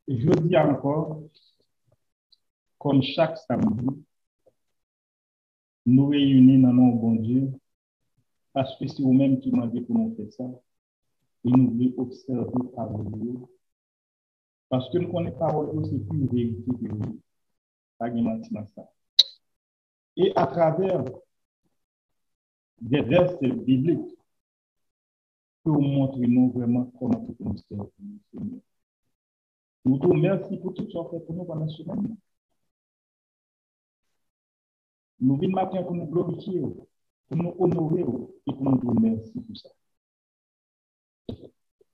Je dis encore, comme chaque samedi, nous réunissons dans nos bon Dieu, parce que c'est vous-même qui m'avez pour nous faire ça, et nous voulons observer par vous, parce que nous connaissons pas c'est plus vérité que nous, pas de mentir ça. Et à travers des versets bibliques, pour montrer nous vraiment comment nous servir. Nous vous remercions pour tout ce que vous faites pour nous pendant ce moment. Nous venons matin pour nous glorifier, pour nous honorer et pour nous dire merci pour ça.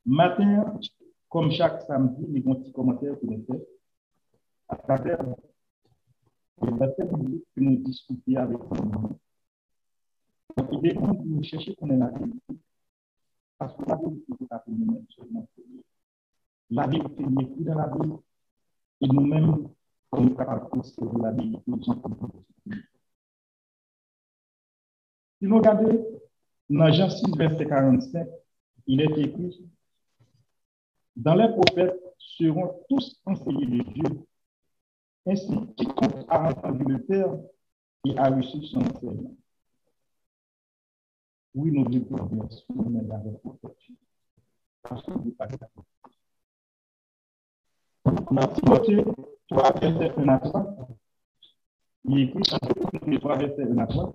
Matin, comme chaque samedi, les petits commentaires que nous faisons à travers les versets bibliques que nous discutons avec nous. Il est bon de nous chercher qu'on ait la vérité. Parce que la vérité n'est pas pour nous-mêmes seulement. La vérité n'est plus dans la Bible. Et nous-mêmes, on est capable de considérer la vérité. Si nous regardons dans Jean 6, verset 45, il est écrit: dans les prophètes seront tous enseignés de Dieu, ainsi quiconque a entendu le Père et a reçu son enseignement. Oui, nous devons bien sûr nous dans les prophètes. Parce que nous pas dans Timothée 3, verset 1 à 3, il est écrit dans Timothée 3, verset 1 à 3,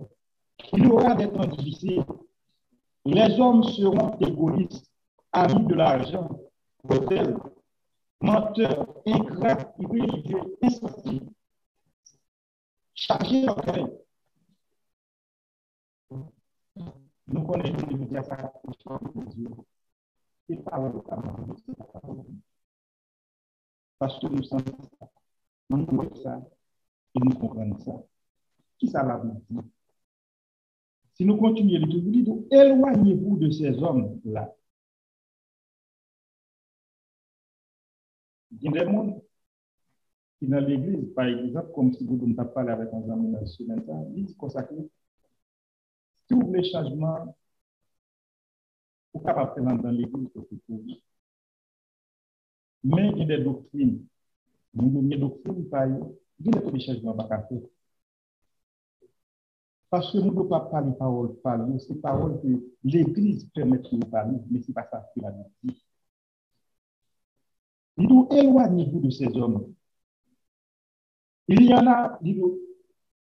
il y aura des temps difficiles. Les hommes seront égoïstes, amis de l'argent, hôtels, menteurs, ingrats, irréligieux, insensibles, chargés d'orgueil. Nous connaissons les médias pour Dieu. C'est pas le cas. Parce que nous sommes ça. Nous voyons ça et nous comprenons ça. Qui ça la dit? Si nous continuons à dire, éloignez-vous de ces hommes-là. Il y a des gens qui dans l'église, par exemple, comme si vous ne pas parler avec un ami national, ils disent consacré. Si vous voulez changement, vous pouvez pas faire dans l'église pour tout. Mais il y a des doctrines. Nous avons des doctrines, par exemple, il y a des changements à faire. Parce que nous ne pouvons pas parler parole, c'est parole que l'église permet de parler, mais ce n'est pas ça que la Bible dit. Il nous éloignez-vous de ces hommes. Il y en a,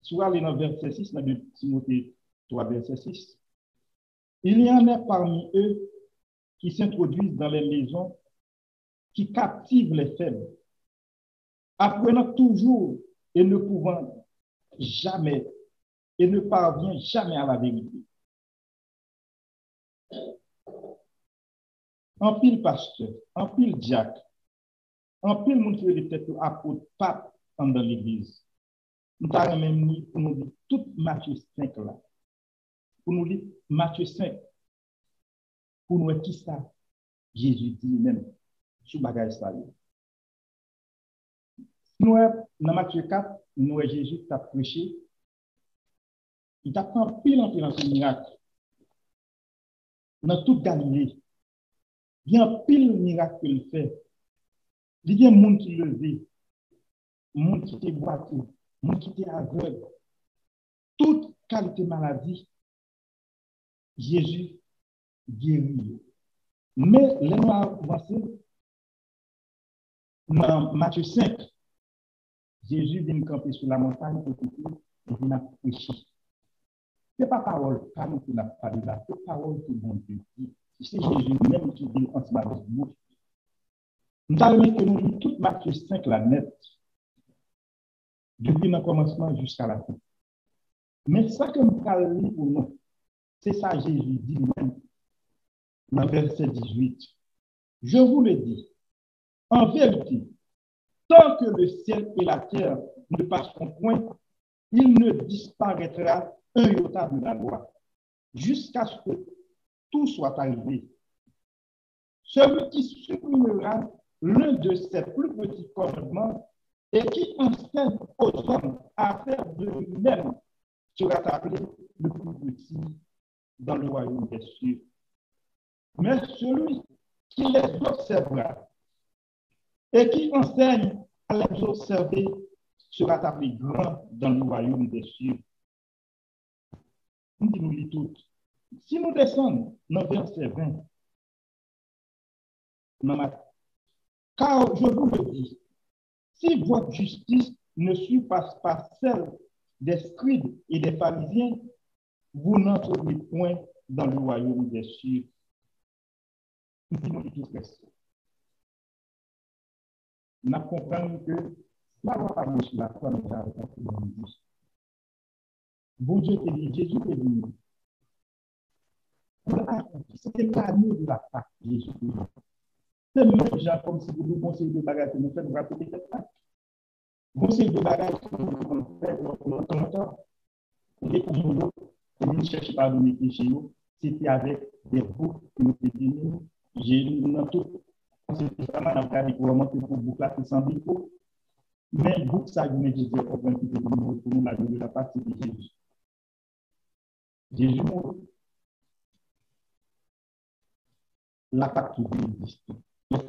soit dans le verset 6, dans Timothée 3, verset 6, il y en a parmi eux qui s'introduisent dans les maisons, qui captivent les faibles, apprenant toujours et ne pouvant jamais, et ne parvient jamais à la vérité. En pile pasteur, en pile diacre, en pile monde qui veut peut-être apôtre, pape dans l'église. Nous avons même dit pour nous dire tout Matthieu 5 là. Pour nous dire Matthieu 5. Pour nous dire qui ça Jésus dit même sur bagage ça. Nous dans Matthieu 4, nous Jésus qui a prêché. Il t'a fait un pile en ce miracle. Dans toute Galilée. Il y a un pile miracle qu'il fait. Il y a des gens qui levaient, des gens qui étaient boiteux, des gens qui étaient aveugles. Toute qualité de maladie, Jésus guérit. Mais les noirs avancés, dans Matthieu 5, Jésus vient camper sur la montagne pour il vient prêcher. Ce n'est pas parole, pas nous qui n'a pas dit là, c'est parole que bon Dieu dit. C'est Jésus même qui dit en ce moment. Nous avons mis que nous lisons tout Matthieu 5 la net, depuis le commencement jusqu'à la fin. Mais ça que nous parlons pour nous, c'est ça Jésus dit lui-même dans verset 18. Je vous le dis, en vérité, tant que le ciel et la terre ne passeront point, il ne disparaîtra un iota de la loi, jusqu'à ce que tout soit arrivé. Celui qui supprimera l'un de ses plus petits commandements et qui enseigne aux hommes à faire de lui-même sera appelé le plus petit dans le royaume des cieux. Mais celui qui les observera et qui enseigne à les observer sera appelé grand dans le royaume des cieux. Nous disons tout. Si nous descendons dans le verset 20, car je vous le dis, si votre justice ne surpasse pas celle des scribes et des pharisiens, vous n'entrerez point dans le royaume des cieux. Nous disons tout ça. Nous comprenons que la loi par la foi nous a dit. Bon Dieu te dit, Jésus est venu. C'était l'année de la Pâque, Jésus. C'est même gens comme si vous nous conseillez de bagages que nous faisons, vous rappeler cette Pâque. Conseil de bagages que nous faisons pour longtemps. Et pour nous, que nous ne cherchons pas à nous mettre chez nous, c'était avec des boucles que nous faisions. J'ai dans tout. C'était vraiment dans le cas de remonter pour boucle là, qui semble beaucoup. Mais boucle ça, je me disais, pour nous, la vie de la Pâque, c'est Jésus. Jésus, la Pâque qui existe. C'est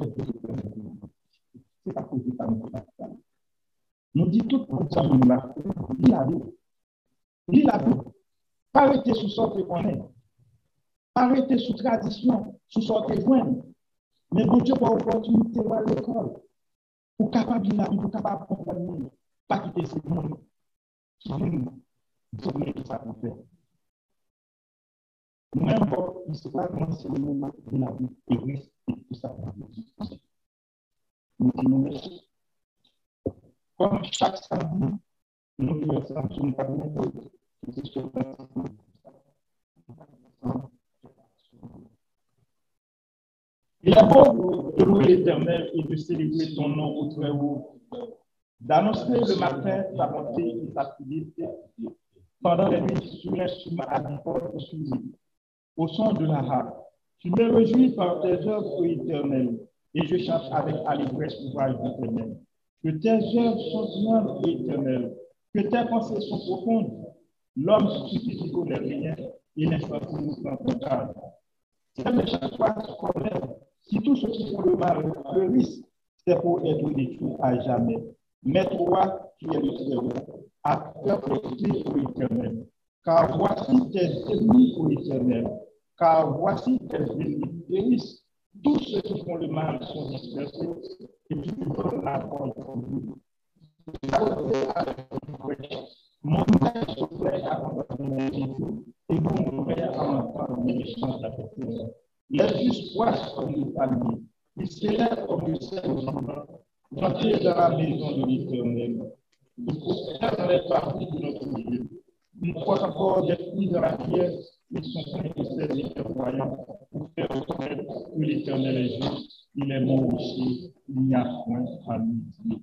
pas possible par nous. Nous dit tout comme ça, nous l'a fait. Il a vu. Il a vu. Pas arrêter sous sorte qu'on est. Pas arrêter sous tradition, sous sorte joindre. Mais bon Dieu, pour opportunité à l'école, pour capable de la vie, pour capable de comprendre, pas quitter ce monde qui nous donne tout ça pour faire. Même l'histoire, c'est le moment de la vie égoïste et tout ça pour nous. Nous disons merci. Comme chaque samedi, nous faisons sur une parole de il est bon de louer l'Éternel et de célébrer ton nom au très haut, d'annoncer le matin ta bonté et ta fidélité pendant les nuits sur l'instrument à bipode et sur l'île, au son de la harpe. Tu me réjouis par tes œuvres, ô Éternel, et je chante avec allégresse l'ouvrage de tes mains. Que tes œuvres sont grandes, Éternel, que tes pensées sont profondes. L'homme suffit qui connaît rien, et l'instant pour nous prend ton cadre. C'est de chaque fois qu'on est. Si tous ceux qui font le mal fleurissent, c'est pour être détruits à jamais. Mais toi, qui es le Très-Haut, à perpétuer, ô Éternel. Car voici tes ennemis, ô Éternel. Car voici tes ennemis périssent. Tous ceux qui font le mal sont dispersés, et tu te donnes la parole pour nous. Mon père se plaît à entendre Jésus, et mon père à entendre les chants d'appréciation. Les justes croissent comme le palmier, ils s'élèvent comme le ciel au jour. Entrez dans la maison de l'Éternel. Nous prospèrent les parties de notre Dieu. Nous croisons encore des fruits dans la pierre, ils sont pleins de ces éclairvoyants pour faire reconnaître que l'Éternel est juste, il est mon rocher, il n'y a point à midi.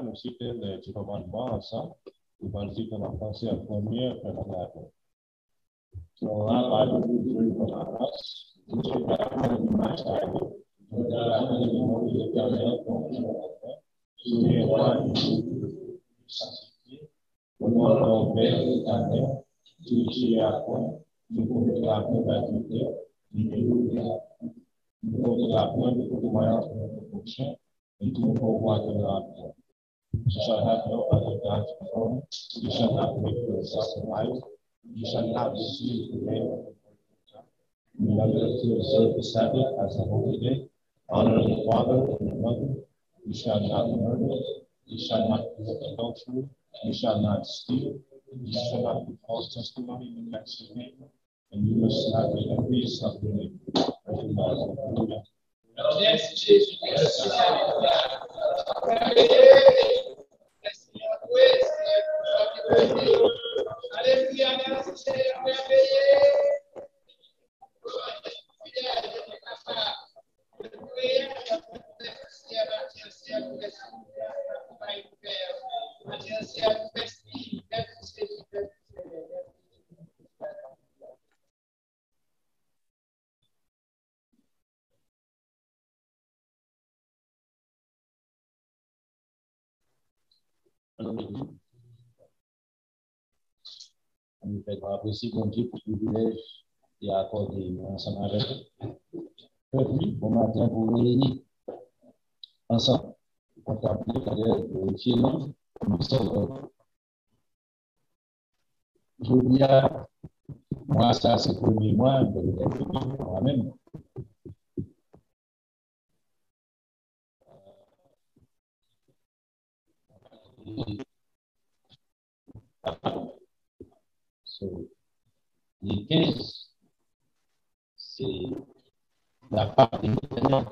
Nous citons les commandements ensemble. Nous allons dire qu'on a pensé à la première préparation. On a parlé de la race, nous avons parlé de l'image d'Arnaud, nous avons parlé de l'image de l'Éternel, nous avons parlé de sanctifier, nous avons parlé de l'Éternel, nous avons parlé de la communauté, nous avons parlé de voyance de notre fonction, et tout pour voir de la You shall have no other gods before me. You shall not make yourself an idol. You shall not deceive the name of the Lord. Remember to observe the Sabbath as a holy day. Honor the father and the mother. You shall not murder. You shall not commit adultery. You shall not steal. You shall not give false testimony against your neighbor. And you must not be envious of your neighbor. Hallelujah. Yes, Jesus. On fait apprécier comme Dieu pour le privilège et accorder ensemble avec eux. Bon matin pour réunir ensemble. Contempler, vérifier l'homme, nous sommes. Je dis à moi, ça c'est le premier mois, moi-même. Les 15, c'est la part de l'éternel.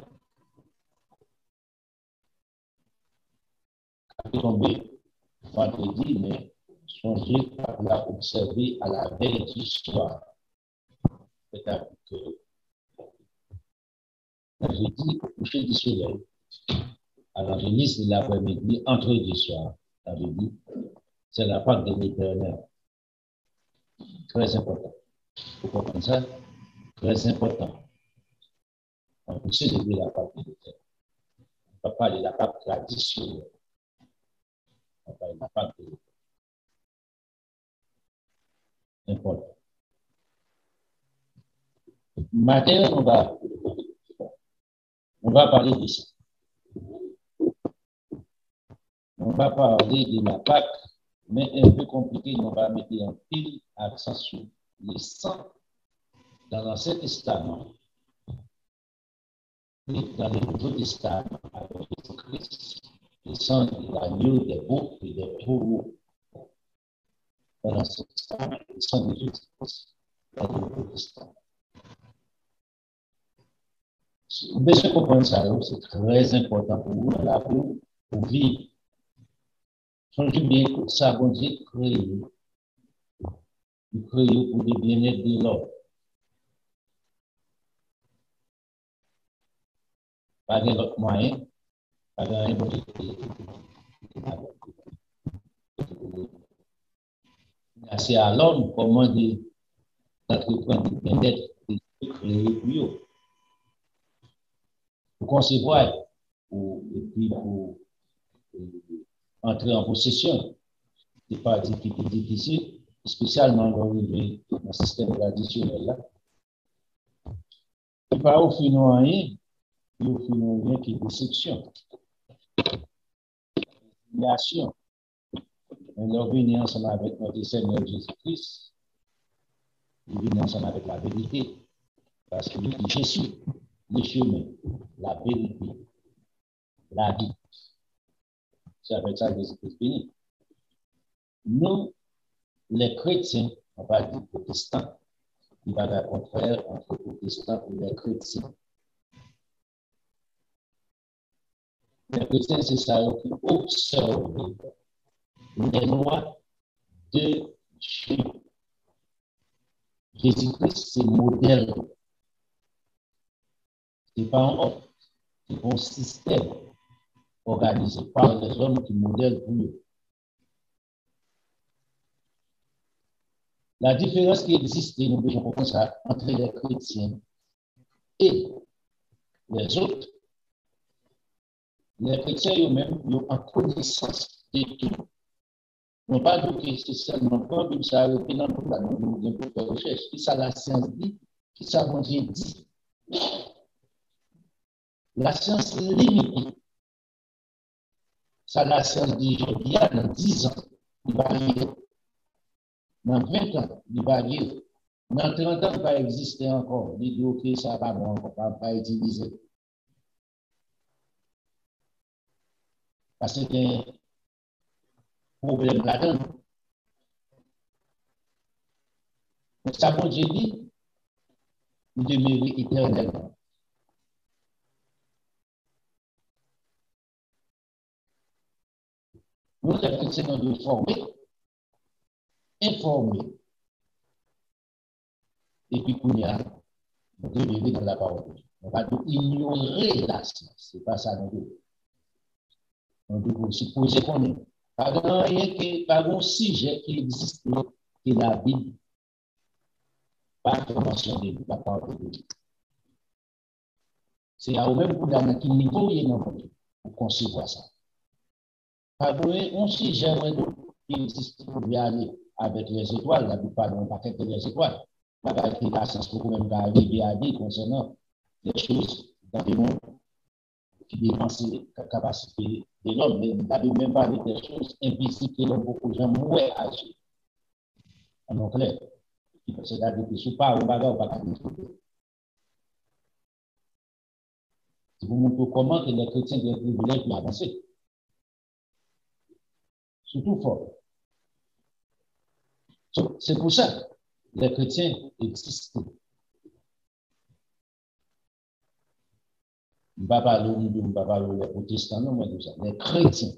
Quand tombé vendredi, mais songez par là observer à la veille du soir. C'est-à-dire que j'ai dit au coucher du soleil, à la génisse de l'après-midi, entre du soir. Ça veut dire, c'est la part de l'éternel. Très important. Vous comprenez ça? Très important. On peut célébrer la part de l'éternel. On ne peut pas parler de la part traditionnelle. On va parler de la part de l'éternel. Important. Maintenant, on va parler de ça. On va parler de la Pâque, mais un peu compliqué, on va mettre un pile accent sur les sangs dans l'Ancien Testament et dans le Nouveau Testament avec Jésus-Christ, les sangs de l'agneau, des boucs et des taureaux. Dans l'Ancien Testament, les sangs de Jésus-Christ dans le Nouveau Testament. Vous devez comprendre ça, c'est très important pour vous, là, pour vivre. Songez bien que ça, bon Dieu, créé. Il crée pour le bien-être de l'homme. Pas d'autre moyen, pas d'un c'est à l'homme comment d'entreprendre le bien-être créé pour eux. Pour concevoir, et puis pour entrer en possession. C'est pas difficile, spécialement dans le système traditionnel là. Il va offrir nous rien, il offre nous rien qui est déception, humiliation. On doit venir ensemble avec notre Seigneur Jésus-Christ. Il vient ensemble avec la vérité. Parce que Jésus, le chemin, la vérité, la vie. C'est avec ça que Jésus-Christ finit. Nous, les chrétiens, on va dire protestants, il va y avoir un contraire entre protestants et les chrétiens. Les chrétiens, c'est ça qui observe les lois de Dieu. Jésus-Christ, c'est modèle. Ce n'est pas un homme, c'est un système organisé par les hommes qui modèlent pour eux. La différence qui existe, nous devons comprendre ça, entre les chrétiens et les autres. Les chrétiens eux-mêmes, ils ont en connaissance de tout. On pas dire que c'est seulement quand Bible ça arrêté dans le plan, nous devons faire recherche. Qui ça la science dit, qui ça bon Dieu dit. La science limitée. Ça la science dit, il y a dans 10 ans, il va arriver. Dans 20 ans, il va arriver. Dans 30 ans, il va exister encore. Il dit, ok, ça va bon, on ne va pas utiliser. Parce que c'est un problème là-dedans. Ça, bon Dieu dit, nous demeurer éternellement. Nous, les chrétiens, nous devons informer, et puis qu'on y a, nous devons dans la parole. On va ignorer la science. Ce n'est pas ça, nous devons. On doit supposer qu'on est. Pas un sujet qui existe que la Bible, pas de mentionner la parole de Dieu. C'est à même pour dans quel niveau il est dans votre pour concevoir ça. Pas un sujet qui existe pour aller avec les étoiles, la plupart d'un paquet de les étoiles. Pas avec la science pour même arriver à dire concernant les choses dans le monde qui dépassent la capacité de l'homme, mais il n'avait même pas des choses invisibles que l'on beaucoup de gens mourraient à agir. En anglais, c'est-à-dire que si pas au bagage, on va pas discuter. Si vous montrez comment que les chrétiens ont des privilèges pour avancer, surtout fort. C'est pour ça que les chrétiens existent. Je ne vais pas parler des protestants, non, mais ça, les chrétiens.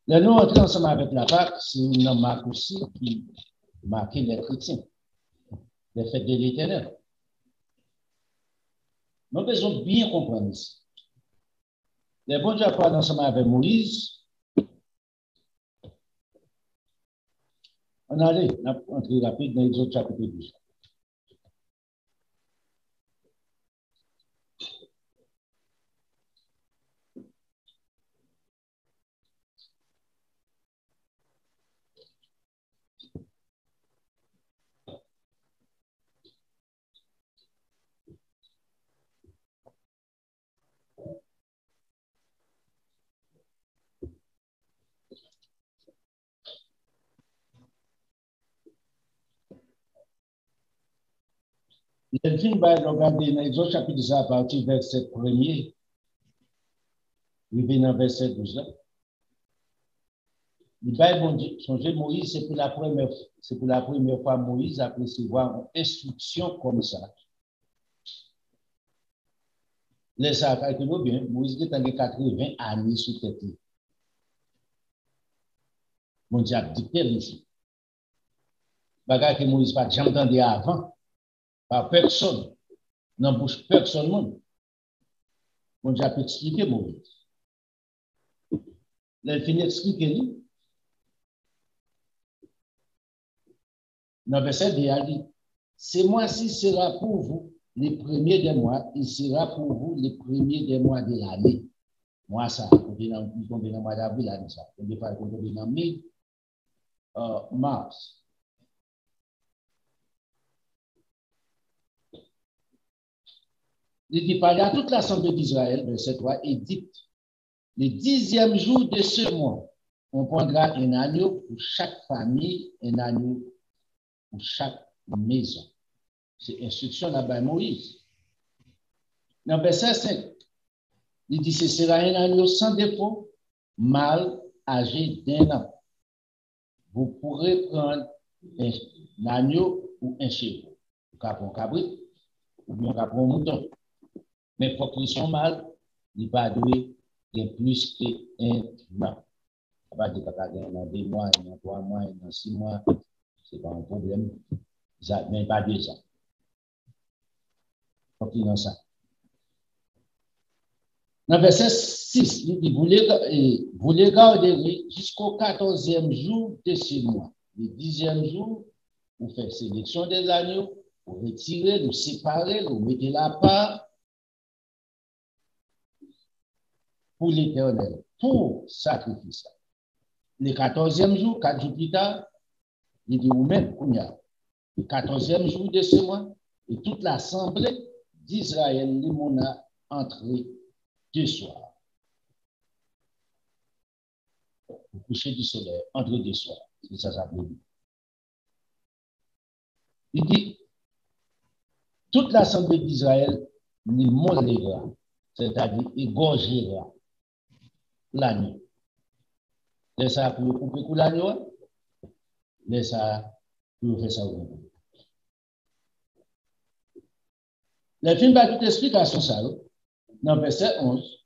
Là, nous entrons ensemble avec la Pâque, c'est une marque aussi qui marque les chrétiens, les fêtes de l'Éternel. Nous devons bien comprendre ça. Les bons dieux parlent ensemble avec Moïse. On allait entrer rapide dans les autres chapitres 12. Les filles va regarder dans les autres chapitres à partir du verset 1er, arrivé dans le verset 12. Le Bible, songez Moïse, c'est pour la première fois Moïse a recevoir une instruction comme ça. Les affaires que nous bien, Moïse est en 80 années sous tête. Mon Dieu a dicté ici. Bagage que Moïse pas jamais entendu avant, par personne, dans la bouche personne. Mon Dieu a pu expliquer Moïse. Il finit d'expliquer. Dans le verset 2, il dit, ce mois-ci sera pour vous les premiers des mois, il sera pour vous les premiers des mois de l'année. Moi, ça, on est dans le mois d'avril, ça. On est dans mars. Il dit, parlez à toute l'assemblée d'Israël, verset 3, et dites, le 10e jour de ce mois, on prendra un agneau pour chaque famille, un agneau pour chaque maison. C'est instruction là-bas, Moïse. Dans verset 5, il dit, ce sera un agneau sans défaut, mâle, âgé d'1 an. Vous pourrez prendre un agneau ou un chèvre. Vous pouvez prendre un cabri, ou bien un mouton. Mais pour qu'ils soient mâles, il ne va pas de plus qu'un an. Il va dire qu'il y a 2 mois, il y a 3 mois, il y a 6 mois. Ce n'est pas un problème. Mais pas 2 ans. Faut qu'il y ait ça. Dans verset 6, il dit, vous les garderez jusqu'au 14e jour de ce mois. Le 10e jour, vous faites sélection des agneaux, vous retirez, vous séparez, vous mettez la part pour l'Éternel, pour sacrifice. Le 14e jour, 4 jours plus tard, il dit, vous-même, le 14e jour de ce mois, et toute l'assemblée d'Israël, les mona entré 2 soirs. Au coucher du soleil, entre 2 soirs. C'est ça, ça veut dire. Il dit, toute l'assemblée d'Israël n'y mollera, c'est-à-dire égorgera l'agneau. Laisse ça pour couper l'agneau, laisse ça pour faire ça. Les films de toute explication, ça, dans le verset 11,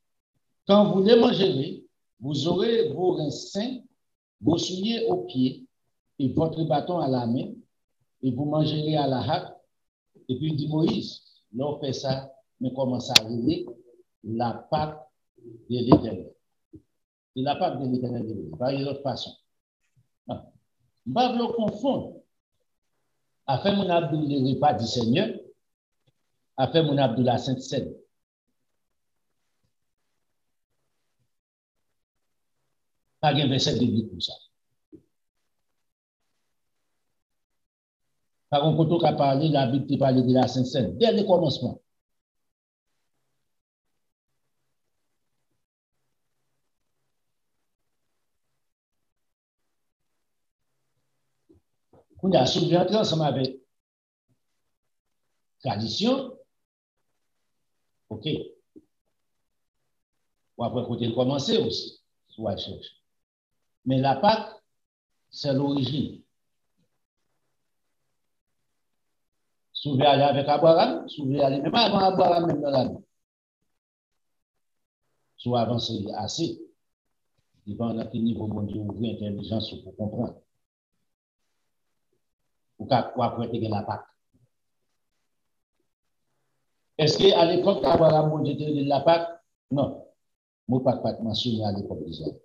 quand vous les mangerez, vous aurez vos reins sains, vos souliers aux pieds et votre bâton à la main, et vous mangerez à la hâte. Et puis il dit Moïse, l'on fait ça, mais commence à arriver la Pâque de l'Éternel. C'est la Pâque de l'Éternel, par une autre façon. On va le confondre. Afin mon abdou le repas du Seigneur, afin mon abdou la Sainte Seine. Pas de verset biblique pour ça. Par contre, quand on a parlé, la Bible te parle de la Sainte Seine, dès le commencement. On a soulevé ensemble avec tradition. OK. Ou après, quand il commencer aussi, soit chercher. Mais la Pâque, c'est l'origine. Soulevé aller avec Abraham, soulevé aller même avant Abraham, même dans la vie. Soit avancer assez. Dépend de quel niveau bon Dieu ouvre l'intelligence pour comprendre. Ou après, tu la Pâque. Est-ce qu'à l'époque d'Abraham, bon Dieu de la Pâque? Non. Moi, pas mentionné à l'époque d'Israël.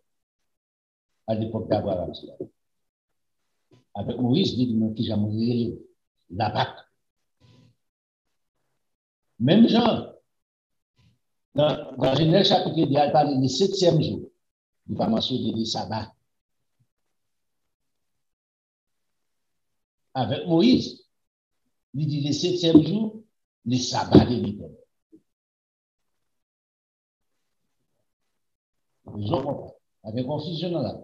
À l'époque d'Abraham. Avec Moïse, il dit qui j'ai mouru la Pâque. Même Jean, dans Genèse chapitre 2, il parle du 7e jour. Il va mentionner le sabbat. Avec Moïse, il dit le 7e jour, le sabbat de l'Éternel. Je comprends. Avec confusion là.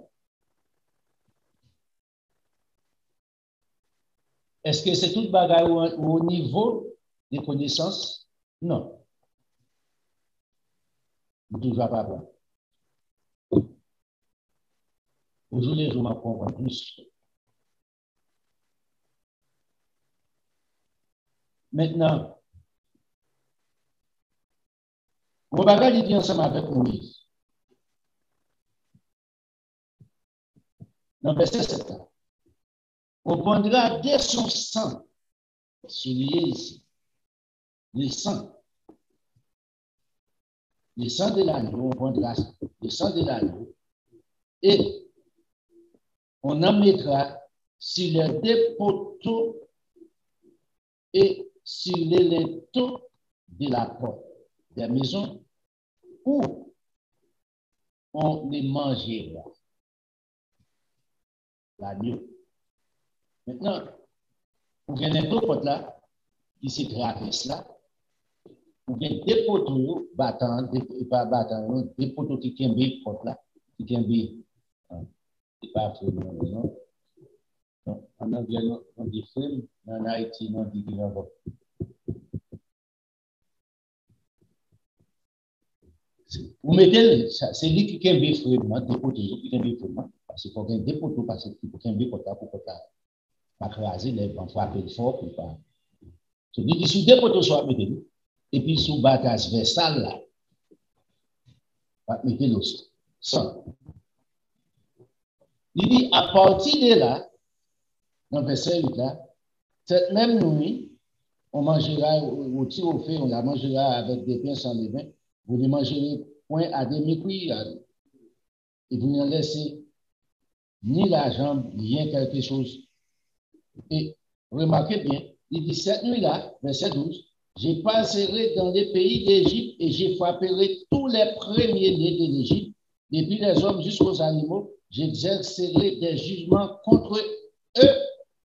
Est-ce que c'est tout bagage au niveau des connaissances? Non. Toujours pas bon. Aujourd'hui, je m'en comprends plus. Maintenant, mon bagage il vient ensemble avec Moïse. Dans verset 7, on prendra dès son sang, souligné ici, le sang de l'agneau, on prendra le sang de l'agneau et on en mettra sur les deux poteaux et sur les linteaux de la porte des maisons où on les mangera. L'agneau. Maintenant, vous avez un autre pote là, qui se traverse là, vous avez des poteaux battants, pas battants, des poteaux qui tiennent bien porte là, qui tiennent bien. C'est pas non. En anglais, on dit frame, en Haïti, on dit qu'il vous mettez, c'est lui qui tiennent bien frame, des poteaux qui tiennent bien frame, parce qu'il faut qu'il y ait des poteaux, parce qu'il faut qu'il y ait des poteaux pour pas craser, les vents frapper fort pour pas. C'est lui qui sous des poteaux soit mettez et puis sous bas transversal là, va mettre le sang. Il dit à partir de là, dans verset 8 là, cette même nuit, on mangera au tir au feu, on la mangera avec des pains sans levain, vous ne mangerez point à demi-cuillère et vous ne laissez ni la jambe, rien quelque chose. Et remarquez bien, il dit cette nuit-là, verset 12, je passerai dans les pays d'Égypte et je frapperai tous les premiers-nés de l'Égypte, depuis les hommes jusqu'aux animaux, j'exercerai des jugements contre eux,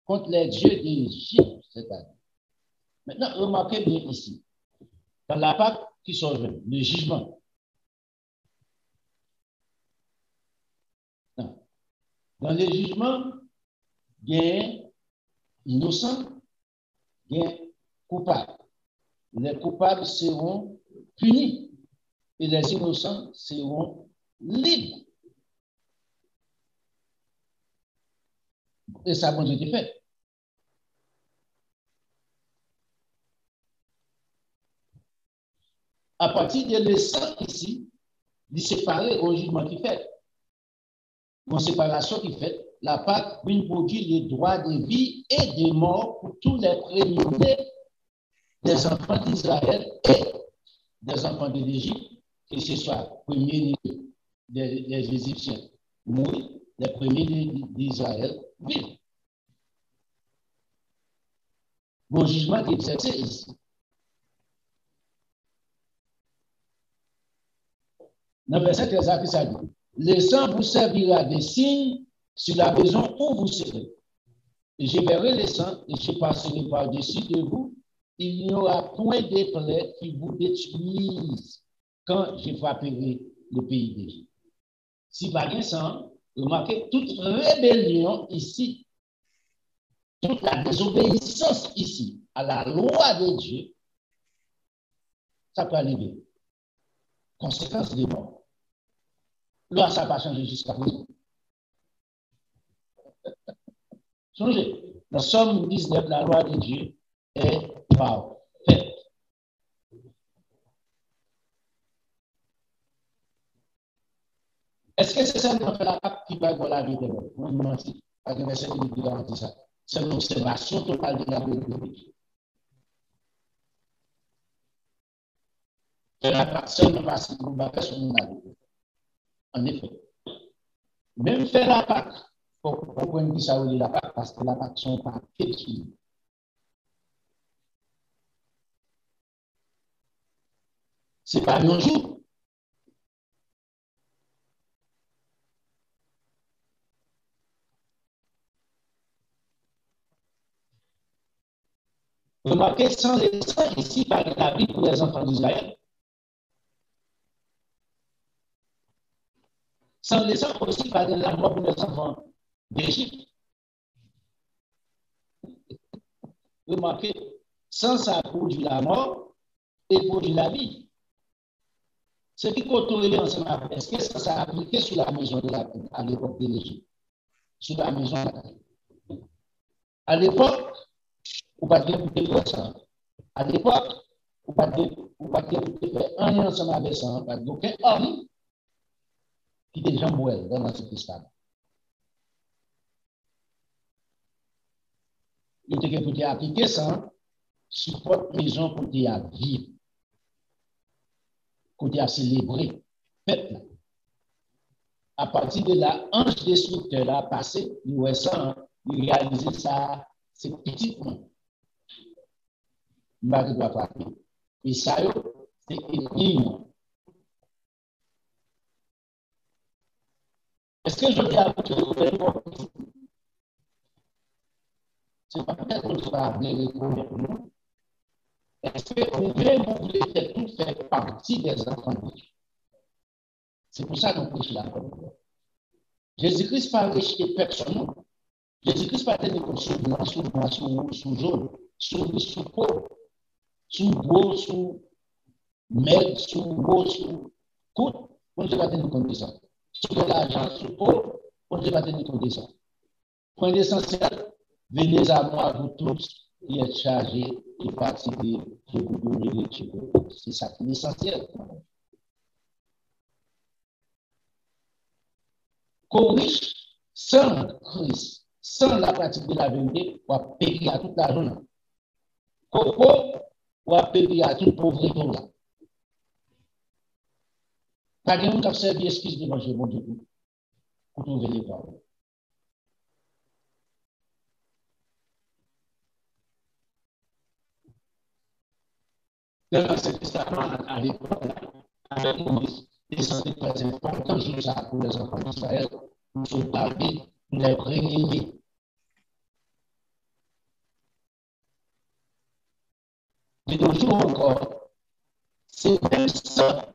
contre les dieux d'Égypte. Maintenant, remarquez bien ici, dans la Pâque qui sauve le jugement. Non. Dans le jugement, il y a innocent, il y a coupable. les coupables seront punis et les innocents seront libres. Et ça, bon Dieu, été fait. À partir de le sang ici, il séparer au jugement qui fait. Une séparation qui fait, la Pâque produit les droits de vie et de mort pour tous les premiers-nés des enfants d'Israël et des enfants de l'Égypte, que ce soit premiers-nés des Égyptiens, oui, les premiers-nés d'Israël, oui. Mon jugement qui est exercé ici. Dans le verset 13, ça dit, le sang vous servira de signe sur la maison où vous serez. Et je verrai le sang et je passerai par-dessus de vous. Il n'y aura point d'éclairs qui vous détruisent quand je frapperai le pays d'Égypte. Si par un sang, remarquez toute rébellion ici, toute la désobéissance ici à la loi de Dieu, ça peut arriver. Conséquence des morts. Loi, ça n'a pas changé jusqu'à présent. Songez, dans Somme 19, la loi de Dieu est parfaite. Est-ce que c'est seulement la Pâque qui va dans la vie de l'homme? On me mentit. Parce que le verset qui garantit ça. C'est l'observation totale de la vie de Dieu. La Pâque seulement parce que nous avons son nom. En effet. Même faire la Pâque, pour comprendre qui ça veut dire la Pâque, parce que la Pâque sont pas pétries. C'est pas un jour. Remarquez, sans les sang ici, par la vie pour les enfants d'Israël. Sans les sang aussi, par la mort pour les enfants d'Égypte. Remarquez, sans ça produit la mort et produit la vie. Ce qui contrôle ensemble avec, est-ce que ça s'est appliqué sur la maison de la à l'époque de l'Égypte? Sur la maison de la à l'époque, on va dire que ça. À l'époque, on va dire que faire un an ensemble avec ça, parce qu'aucun homme qui est déjà mort dans l'Ancien Testament. Il était pour appliquer ça sur votre maison pour vivre, pour célébrer, fête. À partir de là, ange destructeur a passé, il réalisait ça, c'est petitement. Marie doit frapper. Et ça, c'est énorme. Est-ce que je dis à vous que c'est pas peut-être qu'on va bien reconnaître. Est-ce qu'on veut montrer que tout fait partie des enfants de Dieu? C'est pour ça qu'on prêche la parole. Jésus-Christ n'a pas rejeté personne. Jésus-Christ n'a pas tenu sur blanc, sur jaune, sur peau, sur beau, sur maigre, sur beau, sur côte. On ne peut pas tenir compte de ça. Sur de l'argent, sur peau, on ne peut pas tenir compte de ça. Point essentiel, venez à moi, vous tous, qui êtes chargés et fatigués, je vous donnerai le Dieu. C'est ça qui est essentiel. Qu'au riche, sans Christ, sans la pratique de la vérité, on va payer à toute la journée. Qu'au pauvre, on va payer à toute pauvreté. Pas de monde qui a servi excuse de manger, bon Dieu, pour trouver les paroles. Dans l'Ancien Testament, à l'époque, avec Moïse, et c'était très important, je ça pour les enfants d'Israël, pour se parler, pour les réveiller. De nos jours encore, c'est même ça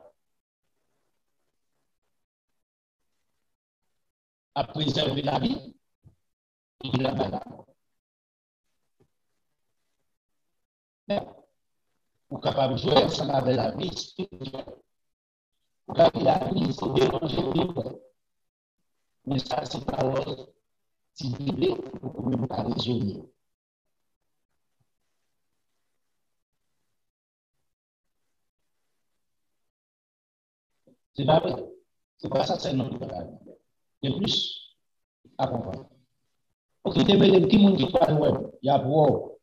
à préserver la vie et la maladie. Ou capable de jouer ensemble avec la vie spirituelle. Ou capable la vie, c'est d'évangéliser. Mais ça, c'est parole, c'est biblique pour ne pas raisonner. C'est pas vrai. C'est pas ça, c'est notre travail. De plus, à comprendre. Ok, tu mets des petits monde qui parlent web. Il y a pour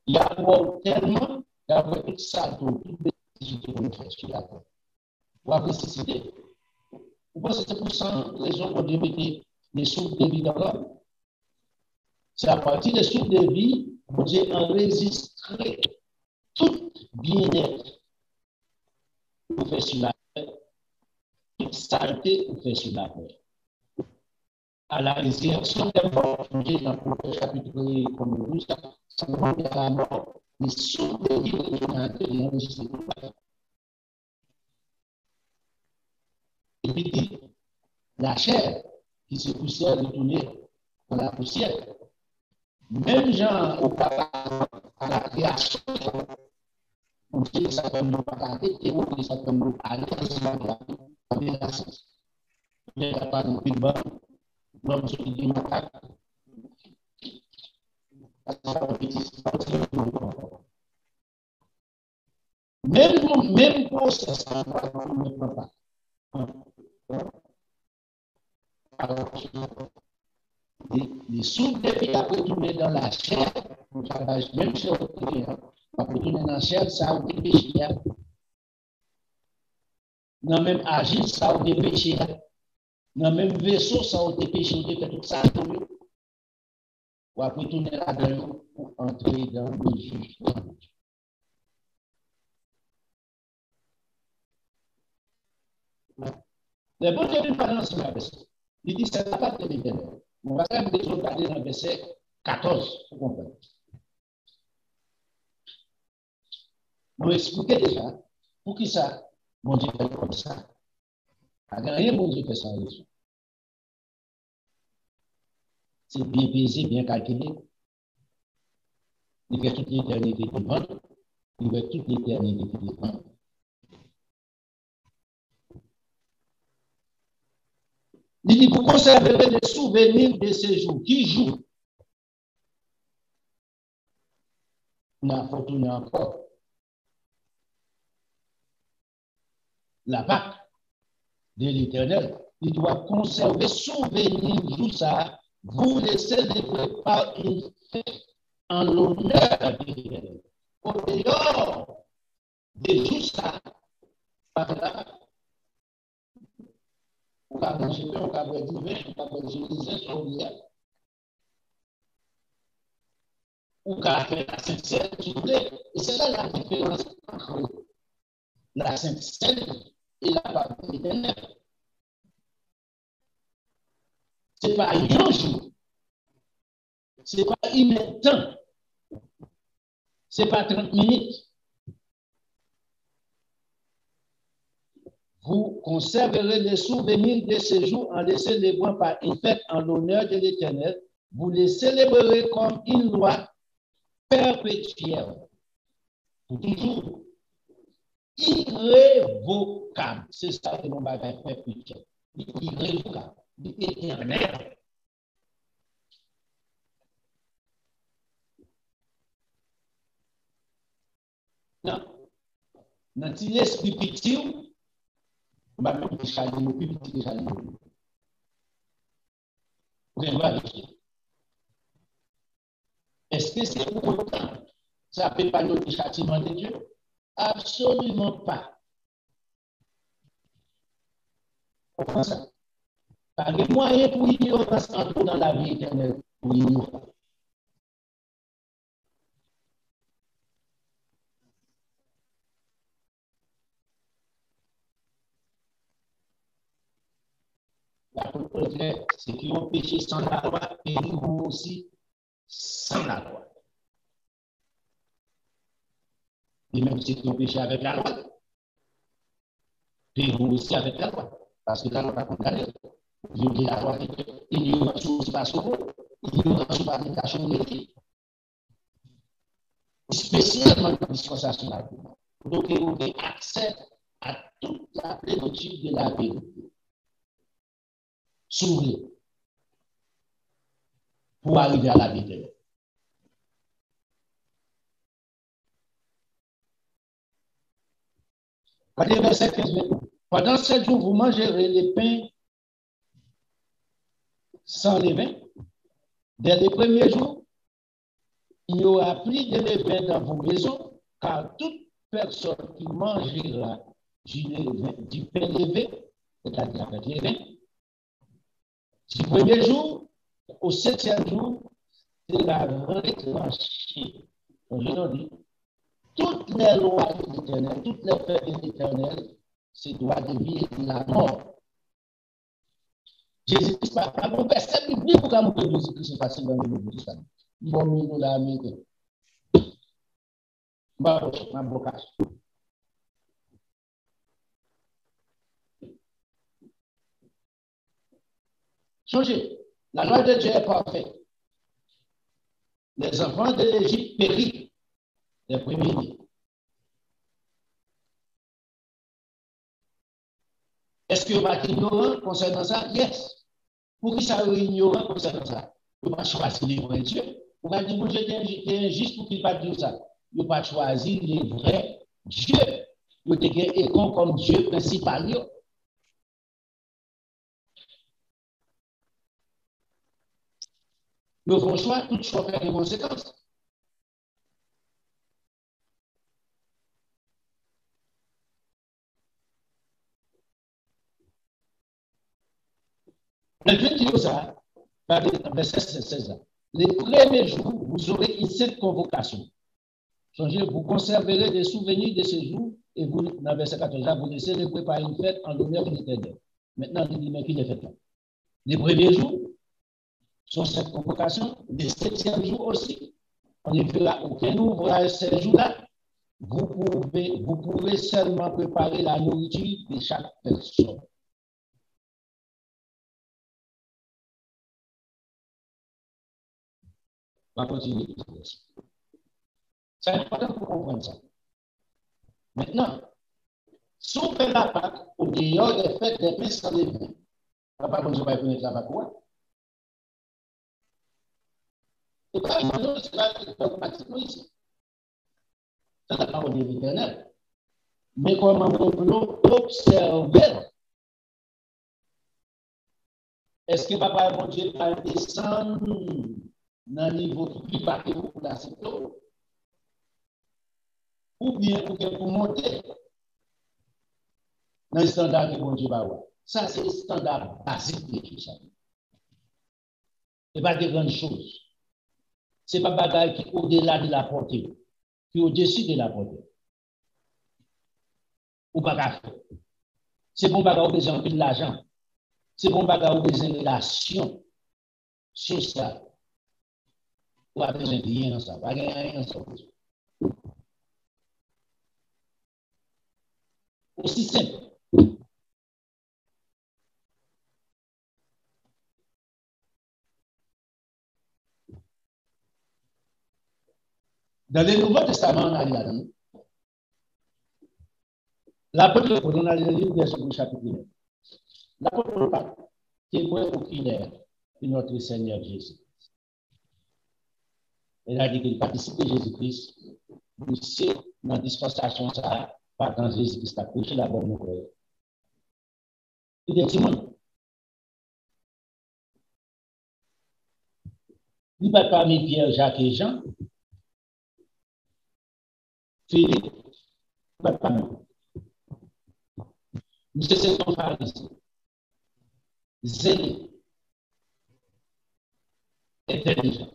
il y a pour tellement, il y a pour tout ça, tout les choses qu'on fait sur la terre. Ou après, cité. Vous pensez que c'est pour ça les gens ont débuté les sources de vie d'abord? C'est à partir des sources de vie que j'ai enregistré tout bien-être pour faire sur la terre, toute saleté pour faire sur la terre. À la résurrection des morts, dans le chapitre 12, ça nous rend à la mort. Les sources de vie de enregistré. Et puis, la chair qui se poussière retourner dans la poussière. Même gens au papa, à la création, on dit ça comme nous pas et on dit ça comme nous aller dans la science. Il n'y a pas de plus bon, l'homme se dit macaque. Même process, ça ne prend pas. Alors, les souffles de vie à retourner dans la chair, même si on va retourner dans la chair, ça a été péché. Dans même agir, ça a été péché. Dans même vaisseau, ça a été péché. On a fait tout ça. On va retourner là-dedans pour entrer dans le jugement. Le bon Dieu ne parle pas sur la verset. Il dit, c'est la part de l'éternel. On va quand même regarder dans le verset 14, vous comprenez. Nous expliquons déjà, pour qui ça, mon Dieu fait comme ça. À rien, mon Dieu fait ça. C'est bien pesé, bien calculé. Il fait toute l'éternité devant. Il fait toute l'éternité devant. Il dit, vous conserverez des souvenirs de ces jours. Qui joue? On a retourné encore. La Pâque de l'Éternel. Il doit conserver souvenir de ça. Vous les célébrez par une fête en l'honneur de l'Éternel. Au dehors de tout ça, par là, on va manger, on va boire du vin, on va manger des insommés. Ou qu'à faire la Sainte Seine, s'il vous plaît. Et c'est là la différence entre la Sainte Seine et la Pâque de l'Éternel. Ce n'est pas un jour. Ce n'est pas une temps. Ce n'est pas 30 minutes. Vous conserverez les souvenirs de ce jour en les célébrant par une fête en l'honneur de l'Éternel. Vous les célébrerez comme une loi perpétuelle. Pour toujours. Irrévocable. C'est ça que l'on va faire perpétuel. Irrévocable. Éternel. Non. Dans l'esprit petit, on va mettre le chagrin, le plus petit chagrin. Est-ce que c'est pour autant? Ça ne peut pas le châtiment de Dieu? Absolument pas. Comment ça? Pas de moyen pour l'ignorance entrer dans la vie éternelle pour l'ignorance. La première, c'est qu'ils ont péché sans la loi et ils vont aussi sans la loi. Et même ceux qui ont péché avec la loi, ils vont aussi avec la loi. Parce que la loi va condamner. Ils ont dit la loi, il y a une chose pas sauvé, il y a une chose pas détachée de l'équipe. spécialement dans la dispensation de la Bible. Donc, vous avez accès à toute la plénitude de la vérité. S'ouvrir pour arriver à la vie éternelle. Regardez verset 15 maintenant. Pendant 7 jours, vous mangerez les pains sans levain. Dès les premiers jours, il n'y aura plus de levain dans vos maisons, car toute personne qui mangera du pain levé, c'est-à-dire avec levain, du premier jour au 7e jour, c'est la retranchée. Donc, je dis, toutes les lois de l'Éternel, toutes les fêtes de l'Éternel, c'est droit de vie et de la mort. Jésus-Christ, pas bon verset biblique pour qu'on puisse Jésus-Christ c'est facile dans le Nouveau Testament. Bon, nous la américaine. Ma blocage. Changez. La loi de Dieu est parfaite. Les enfants de l'Égypte périssent les premiers-nés. Est-ce que vous êtes ignorant concernant ça? Yes. Pour qui ça est ignorant concernant ça? Vous ne pas choisir les vrais dieux. Vous ne dire que Dieu est injuste pour qu'il ne pas dire ça. Vous ne pas choisir les vrais dieux. Vous êtes comme Dieu principal. Nous faisons choix, tout choix a des conséquences. Le Dieu dit ça, verset 16. Les premiers jours, vous aurez une cette convocation. Changez, vous conserverez des souvenirs de ce jour et vous, dans verset 14, vous laissez les préparer une fête en l'honneur de l'Éternel. Maintenant, il dit, mais qui les fait là? Les premiers jours sont cette convocation, les 7e jours aussi. On ne fera aucun ouvrage ces jours-là. Vous pouvez seulement préparer la nourriture de chaque personne. On va continuer. C'est important pour comprendre ça. Maintenant, si on fait la Pâque, au dehors des fêtes des pains sans levain, papa, quand je vais connaître la Pâque, quoi? Et pas c'est pas pratiquement ici. C'est la parole de l'Éternel. Mais comment nous pouvons observer? Est-ce que papa et mon Dieu va descendre dans le niveau qui plus bas que vous pour la secteur? Ou bien pour monter dans le standard que mon Dieu va avoir? Ça, c'est le standard basique de tout ça. Ce n'est pas de grandes choses. Ce n'est pas bagaille qui est au-delà de la portée, qui est au-dessus de la portée. Ou pas c'est bon bagaille où besoin de l'argent. C'est bon bagaille où besoin de relations sociales. Ou pas besoin de rien dans ça. Pas rien dans ça. Aussi simple. Dans le Nouveau Testament, on a là-dedans. L'apôtre Paul, on a le livre de chapitre 9. L'apôtre Paul, témoin oculaire de notre Seigneur Jésus. Il a dit qu'il participe à Jésus-Christ. Vous savez, dans la dispensation, ça, pas quand Jésus-Christ a prêché la bonne nouvelle. Il est témoin. Il va parmi Pierre, Jacques et Jean. Philippe, il va parmi. Monsieur, c'est ton pharisien. Zélé. Intelligent.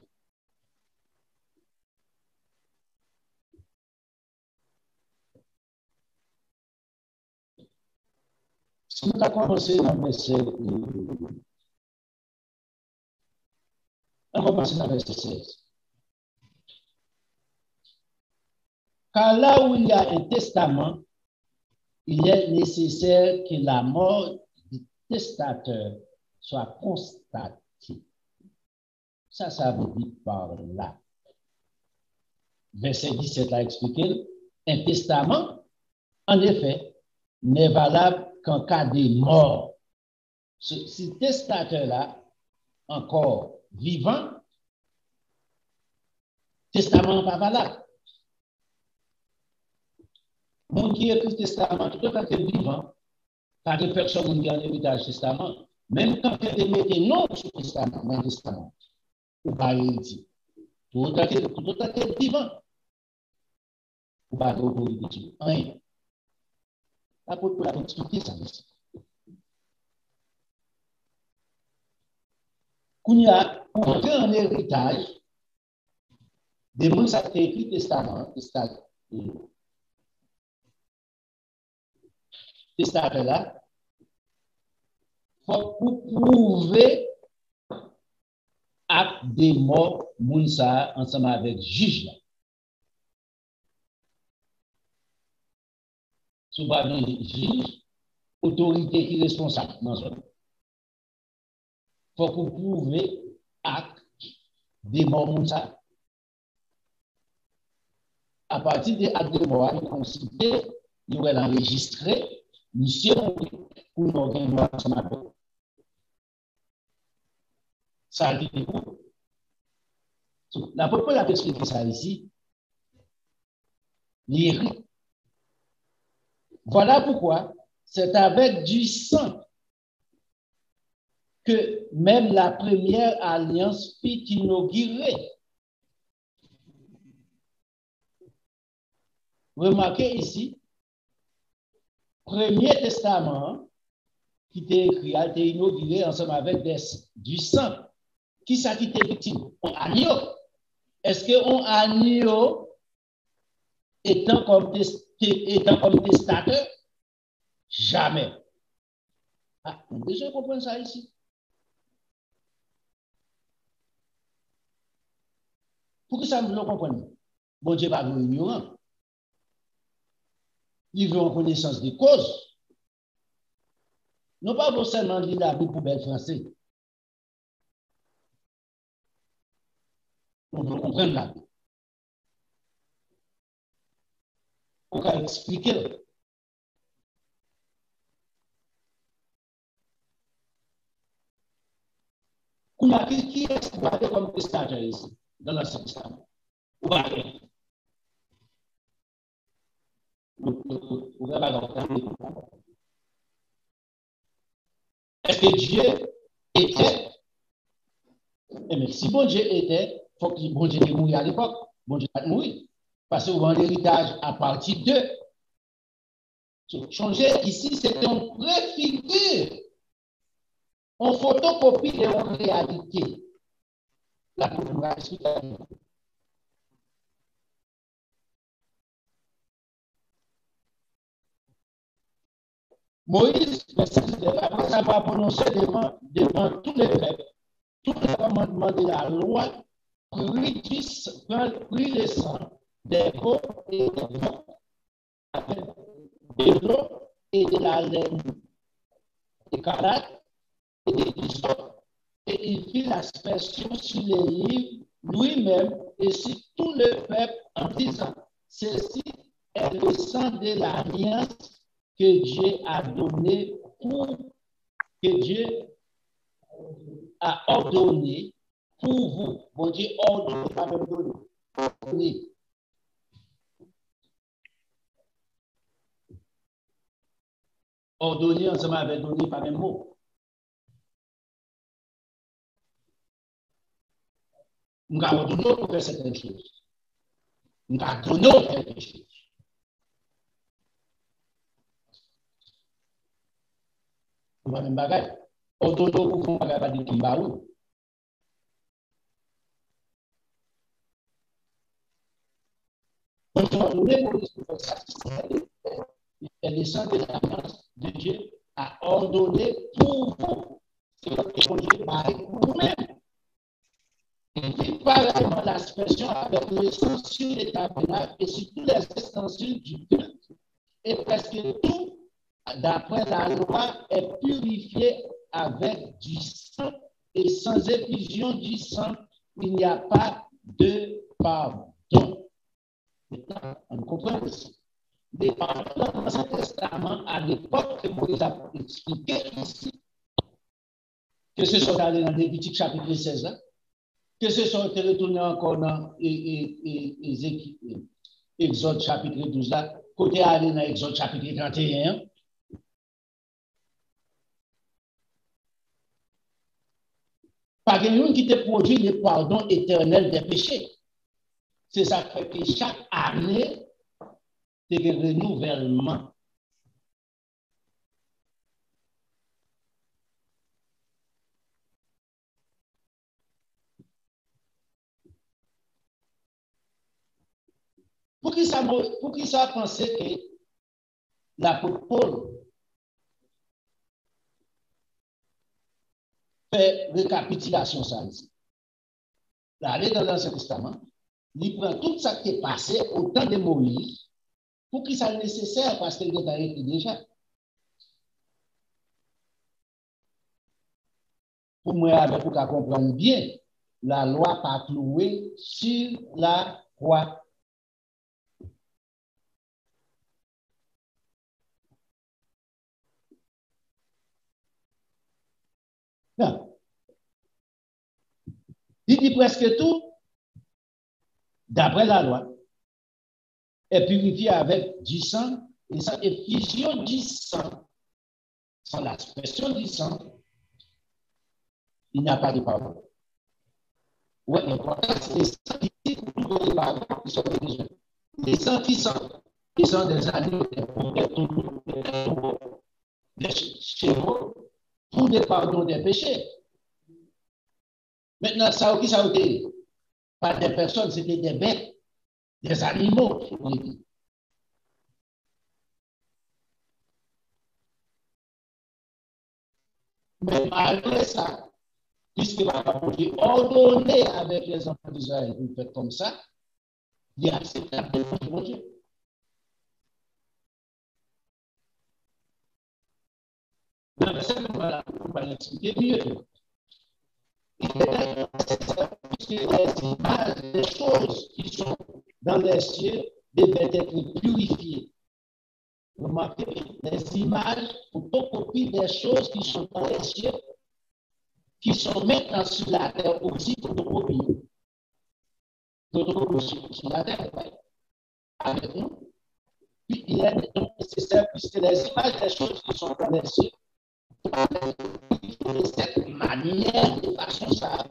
Si nous avons commencé dans le verset, on commence dans le verset 16. Car là où il y a un testament, il est nécessaire que la mort du testateur soit constatée. Ça veut dire par là. verset 17 l'a expliqué, un testament, en effet, n'est valable qu'en cas de mort. Si le testateur-là, encore vivant, testament n'est pas valable. Mon qui écrit le testament, tout le temps que vivant, pas de personne qui a un héritage testament, même quand tu mets non sur le testament, dans le testament, ou pas héritier. Tout le temps que vivant, ou pas d'autorité. Rien. La pour expliquer ça ici. Quand il y a un héritage, des gens qui ont écrit testament là, faut prouver acte de mort Mounsa ensemble avec juge là. Souvent juge, autorité qui est responsable dans la zone. Faut prouver acte de mort Mounsa. À partir des actes de mort, il considère, il va l'enregistrer, mission pour nous organiser ensemble avec. Ça a été pour. La pourquoi la expliqué ça ici? L'IRI. Voilà pourquoi c'est avec du sang que même la première alliance fut inaugurée. Remarquez ici, premier testament qui était écrit, a été inauguré ensemble avec du sang. Qui ça qui était victime? Un agneau. Est-ce qu'un agneau étant comme testateur? Jamais. Ah, déjà comprendre ça ici. Pour que ça nous le comprenne. Bon Dieu pas nous ignorant. Il veut en connaissance des causes. Non pas seulement lire la Bible pour bel français. On doit comprendre la Bible. On va expliquer. Qui est-ce qui va être comme testateur ici, dans l'Ancien Testament? Ou pas rien? Est-ce que Dieu était? Mais si bon Dieu était, il faut que bon Dieu ait mouru à l'époque. Bon Dieu n'a pas mouru. Parce que vous avez l'héritage à partir de. Changer ici, c'est un préfigure. On photocopie de la réalité. La problématique. Moïse, après ça va prononcer devant tous les peuples, tous les commandements de la loi, pris le sang des veaux et des veaux, de l'eau et de la laine écarlate et des histoires, et il fit l'aspersion sur les livres lui-même et sur tout le peuple en disant, ceci est le sang de l'alliance que Dieu a donné que Dieu a ordonné pour vous. Bon Dieu ordonné, pas même donné. Ordonné. Ordonné ensemble avec donné, pas même mot. Nous avons donné pour faire certaines choses. Nous avons donné pour faire quelque chose. Nous avons un bagage. Ordonné pour faire un bagage de Kimbaou. Nous avons donné pour faire ça. Et le sang de la grâce de Dieu a ordonné pour vous. C'est ce que Dieu a pour vous-même. Il dit pareillement l'expression avec le sang sur les tabernacles et sur toutes les extensions du culte. Et presque tout, d'après la loi, est purifié avec du sang. Et sans effusion du sang, il n'y a pas de pardon. Maintenant, on comprend aussi. Les pardons dans l'Ancien Testament, à l'époque que Moïse a expliqué ici, que ce soit allé dans Lévitique chapitre 16, là, que ce soit retourné encore dans Exode chapitre 12, là, côté allé dans Exode chapitre 31. Pas quelqu'un qui te produit le pardon éternel des péchés. C'est ça qui fait que chaque année, c'est un renouvellement. Pour qui ça penser que l'apôtre Paul fait récapitulation ça ici. Là, dans l'Ancien Testament, il prend tout ça qui est passé au temps de Moïse, pour qui ça est nécessaire parce qu'il est écrit déjà. Pour moi, pour comprendre bien, la loi pas clouée sur la croix. Non. Il dit presque tout, d'après la loi, est purifié avec du sang, et sans effusion du sang, sans l'aspersion du sang, il n'y a pas de pardon. Ouais, l'important, c'est les sangs qui couvrent les pardons qui sont besoin. Les sangs qui sont des animaux, des chevaux, pour des pardons des péchés. Maintenant, ça qui ça a été? Pas des personnes, c'était des bêtes, des animaux. Mais malgré ça, puisque la parole est ordonnée avec les enfants d'Israël, vous faites comme ça, il est acceptable devant Dieu. Dans le verset, on va l'expliquer mieux. Puisque les images des choses qui sont dans les cieux devaient être purifiées. Remarquez, les images, photocopie des choses qui sont dans les cieux, qui sont maintenant sur la terre aussi photocopiées. Photocopie sur la terre, avec nous. Puis il est nécessaire, puisque les images des choses qui sont dans les cieux, de cette manière, de façon ça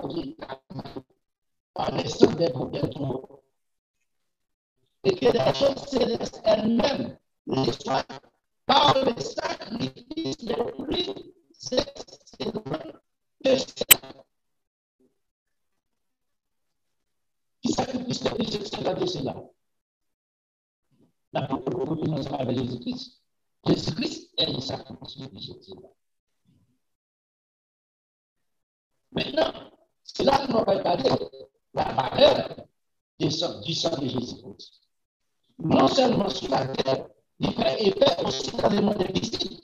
par les sons des problèmes. Et que les choses célestes elles-mêmes les soient par le sacrifice le plus excellent que cela. Qui sacrifice le plus excellent de cela? La proposition avec Jésus-Christ. Jésus-Christ est le sacrifice le plus excellent. Maintenant, c'est là que nous va regarder la valeur du sang de Jésus-Christ. Non seulement sur la terre, il fait effet aussi dans le monde invisible.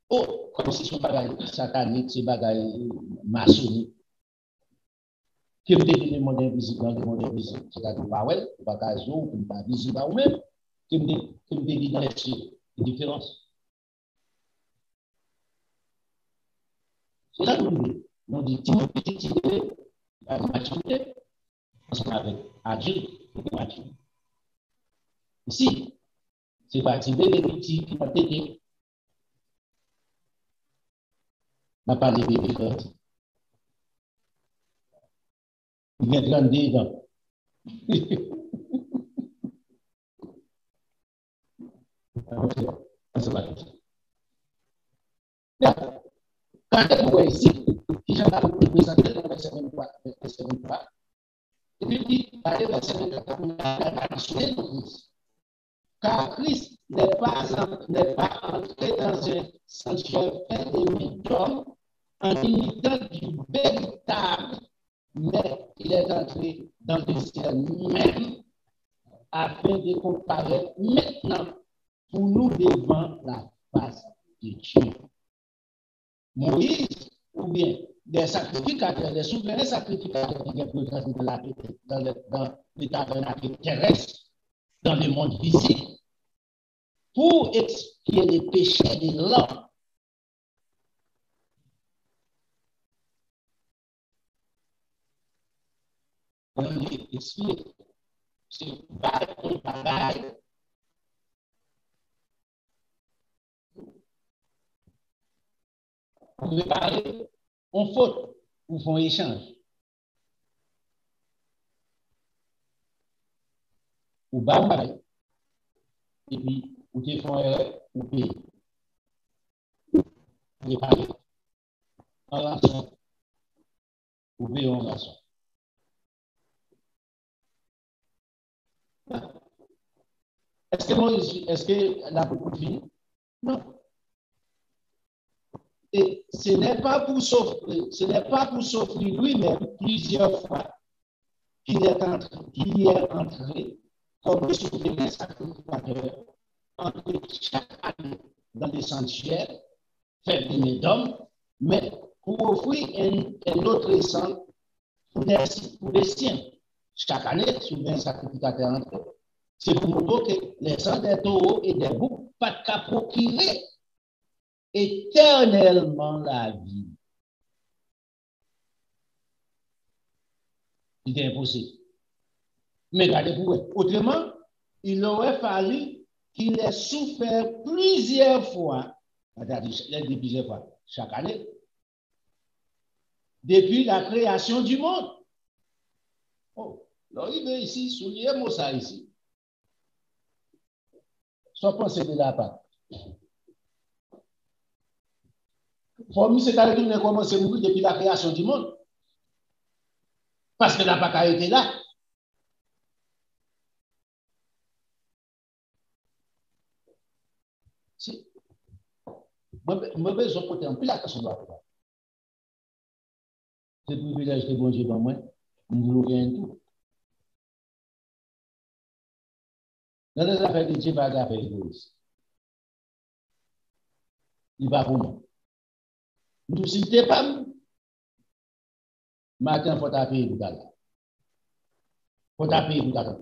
Oh, comme si son bagage satanique, c'est bagage maçonnique. Qui me dit le monde invisible dans le monde invisible, c'est-à-dire pas ouais, pas casou, pas visible à vous-même, qui me dit dans les cieux, une différence. C'est là que nous dit petit, la maturité, ensemble avec adulte et mature. Ici, c'est pas activer les petits qui vont t'aider. On n'a pas de bébé quand il vient grandir dedans. Quand vous voyez ici, il y a un peu présenté dans le verset 23, et puis il dit, allez, verset 24, on a mentionné le Christ. Car Christ n'est pas entré dans un sanctuaire fait de d'homme en imitant du véritable, mais il est entré dans le ciel même afin de comparer maintenant pour nous devant la face de Dieu. Moïse, ou bien des sacrificateurs, des souverains sacrificateurs qui ont présentés dans les tabernacles terrestres, dans le monde visible, pour expier les péchés de l'homme. On explique, c'est bagaille. Vous pouvez parler, on faute ou font échange. Ou bagaille. Et puis, ou te font erreur, ou payer. Vous parler. En rançon. Ou payer en rançon. Est-ce que la beaucoup fini? Non. Et ce n'est pas pour s'offrir lui-même plusieurs fois qu'il est entré comme souverain sacrificateur entre chaque année dans les sanctuaires faits d'hommes, mais pour offrir un autre sang pour les siens. Chaque année, souverain sacrificateur entre eux. C'est pour montrer que les sangs des taureaux et des boucs pas de cas procurer éternellement la vie. C'est impossible. Mais regardez pour eux. Autrement, il aurait fallu qu'il ait souffert plusieurs fois, chaque année, depuis la création du monde. Oh, là, il est ici, souliez-moi ça ici. Soit pensé de la part. Faut c'est à retourner commencer à mourir depuis la création du monde. Parce que la PAC était là. Si. Moi, besoin de porter un peu la question de la PAC. C'est le privilège que bon Dieu dans moi. Nous rien tout. Dans les affaires de Dieu, pas d'affaires égoïstes. Il va pour moi. Nous ne citons pas. Matin, il faut taper pour d'aller. Il faut taper pour d'aller.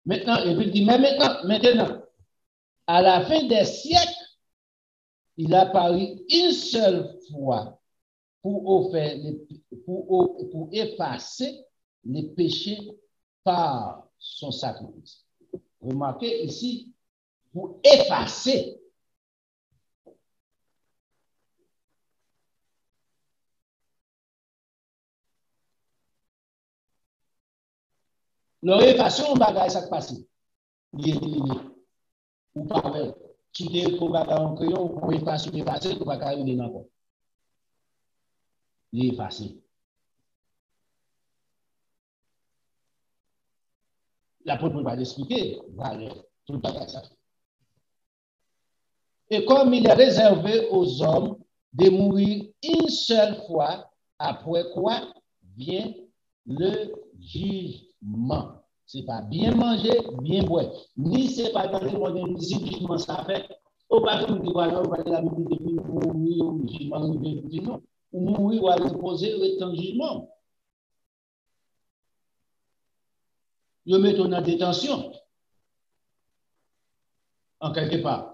Maintenant, et puis il dit, mais maintenant, à la fin des siècles, il a paru une seule fois pour effacer les péchés par son sacrifice. Remarquez ici, pour effacer. L'effaçon, on va ça passe. Il est éliminé. Ou pas vrai. Si tu es pour en crayon, pour effacer, tu ne vas pas arriver encore. Il est effacé. L'apôtre va l'expliquer. Tout à ça. Et comme il est réservé aux hommes de mourir une seule fois, après quoi vient le jugement. Ce n'est pas bien manger, bien boire. Ni ce n'est pas dans le monde jugement ça fait. Au pas que nous devons aller la Bible depuis mourir au jugement, non. Ou mourir ou aller poser le temps jugement. Ils mettent en détention. En quelque part.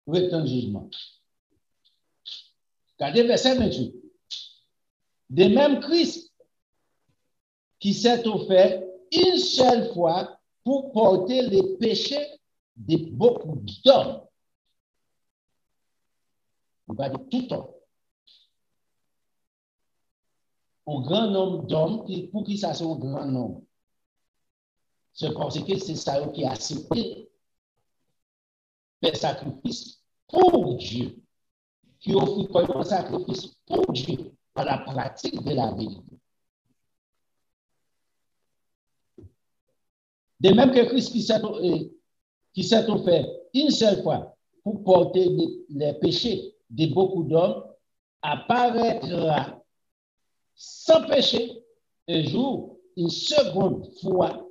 Le temps jugement. Regardez verset 28. De même Christ qui s'est offert une seule fois pour porter les péchés de beaucoup d'hommes. On va dire tout temps. Un grand nombre d'hommes, pour qui ça c'est un grand nombre? C'est parce que c'est ça qui a accepté le sacrifice pour Dieu, qui offre comme un sacrifice pour Dieu par la pratique de la vérité. De même que Christ qui s'est offert une seule fois pour porter les péchés de beaucoup d'hommes, apparaîtra sans péché un jour, une seconde fois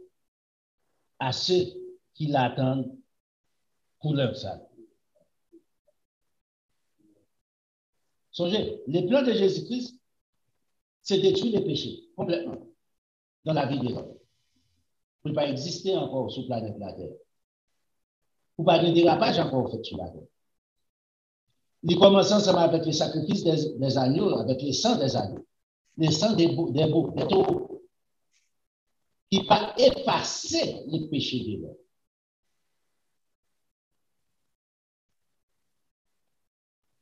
à ceux qui l'attendent pour leur salut. Songez, les plans de Jésus-Christ, c'est détruire les péchés complètement dans la vie des hommes. Pour ne pas exister encore sur la planète la Terre. Pour ne pas de dérapage encore fait sur la Terre. Il commence ensemble avec les sacrifices des agneaux, avec les sangs des agneaux, les sangs des taureaux, qui va effacer les péchés de l'homme.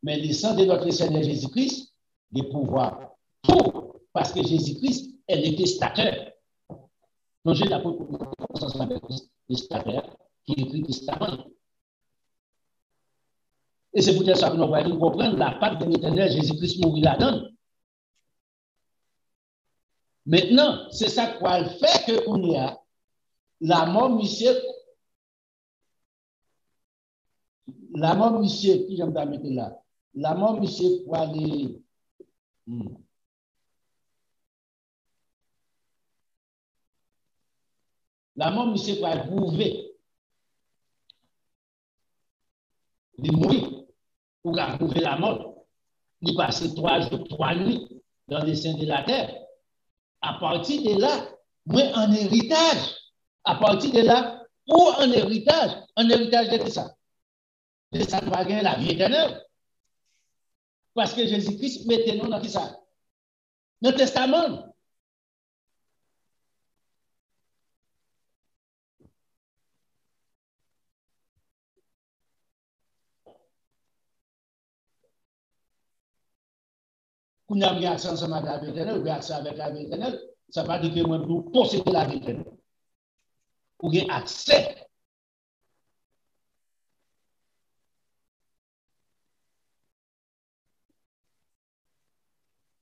Mais les sangs de notre Seigneur Jésus-Christ, des pouvoirs pour, parce que Jésus-Christ est le testateur. Donc, j'ai la conscience avec le testateur qui écrit le testament. Et c'est peut-être ça que nous voyons comprendre la part de l'éternel Jésus-Christ mourir là-dedans. Maintenant, c'est ça qui va faire que qu'on y a la mort monsieur, qui j'aime bien mettre là, la mort monsieur pour aller. La mort monsieur pour aller prouver. Il mourit pour prouver la mort. Il passe 3 jours, 3 nuits dans les seins de la terre. À partir de là, moi, en héritage. À partir de là, pour un héritage de ça. De ça, tu vas gagner la vie éternelle. Parce que Jésus-Christ mettait nous dans ça. Dans le testament. Quand on a accès ensemble avec la vie éternelle, ou accès avec la vie éternelle, ça ne veut pas dire que moi, nous posséder la vie éternelle. Ou avoir accès.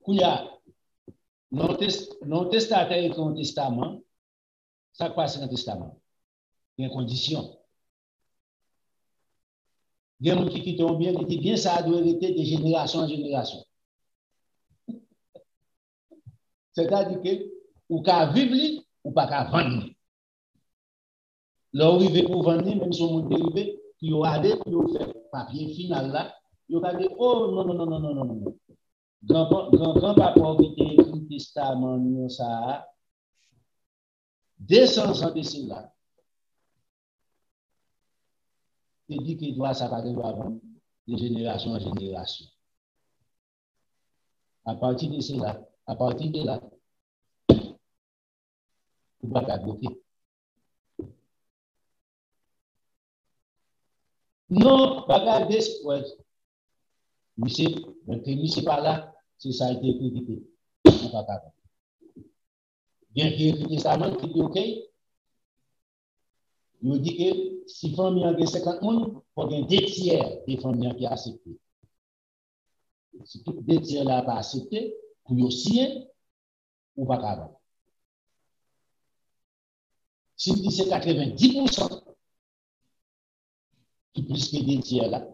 Quand il y a non testataire et non testament, ça passe dans le testament. Il y a une condition. Il y a des gens qui ont bien, qui bien ça doit hériter de génération en génération. C'est-à-dire que ou qu'à vivre, ou pas qu'à vendre. Là où il veut pour vendre, même si on est dérivé, puis on a allé, puis on fait papier final là, il a dit, oh non, non, non, non, non, non, non. Grand-papa qui a écrit le testament, ça, 200 ans de cela, il dit qu'il doit s'apparter de génération en génération. À partir de cela, à partir de là, il va pas bloquer. Non, regardez ce point. Monsieur par là, c'est ça qui a été critiqué. Bien qu'il y ait un testament qui dit OK, il dit que si la famille a 50 personnes, il faut qu'il y ait 2 tiers des familles qui ont accepté. Si tous 2 tiers là pas accepté, pour y signer, ou pas capable. Si vous dites c'est 90%, qui plus que 2 tiers là,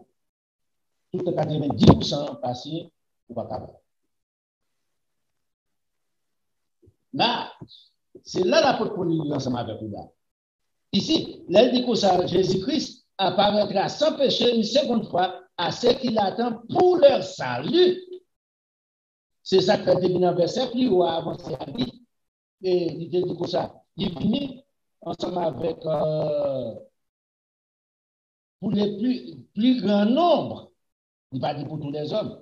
tout le 90% passé, ou pas capable. Là, c'est là la faute pour nous ensemble avec vous là. Ici, là, il dit que ça, Jésus-Christ apparaîtra sans péché une seconde fois à ceux qui l'attendent pour leur salut. C'est ça que dit dans le verset plus haut avancé à dire. Et il dit que ça, il finit ensemble avec pour les plus grand nombre. Il va dire pour tous les hommes.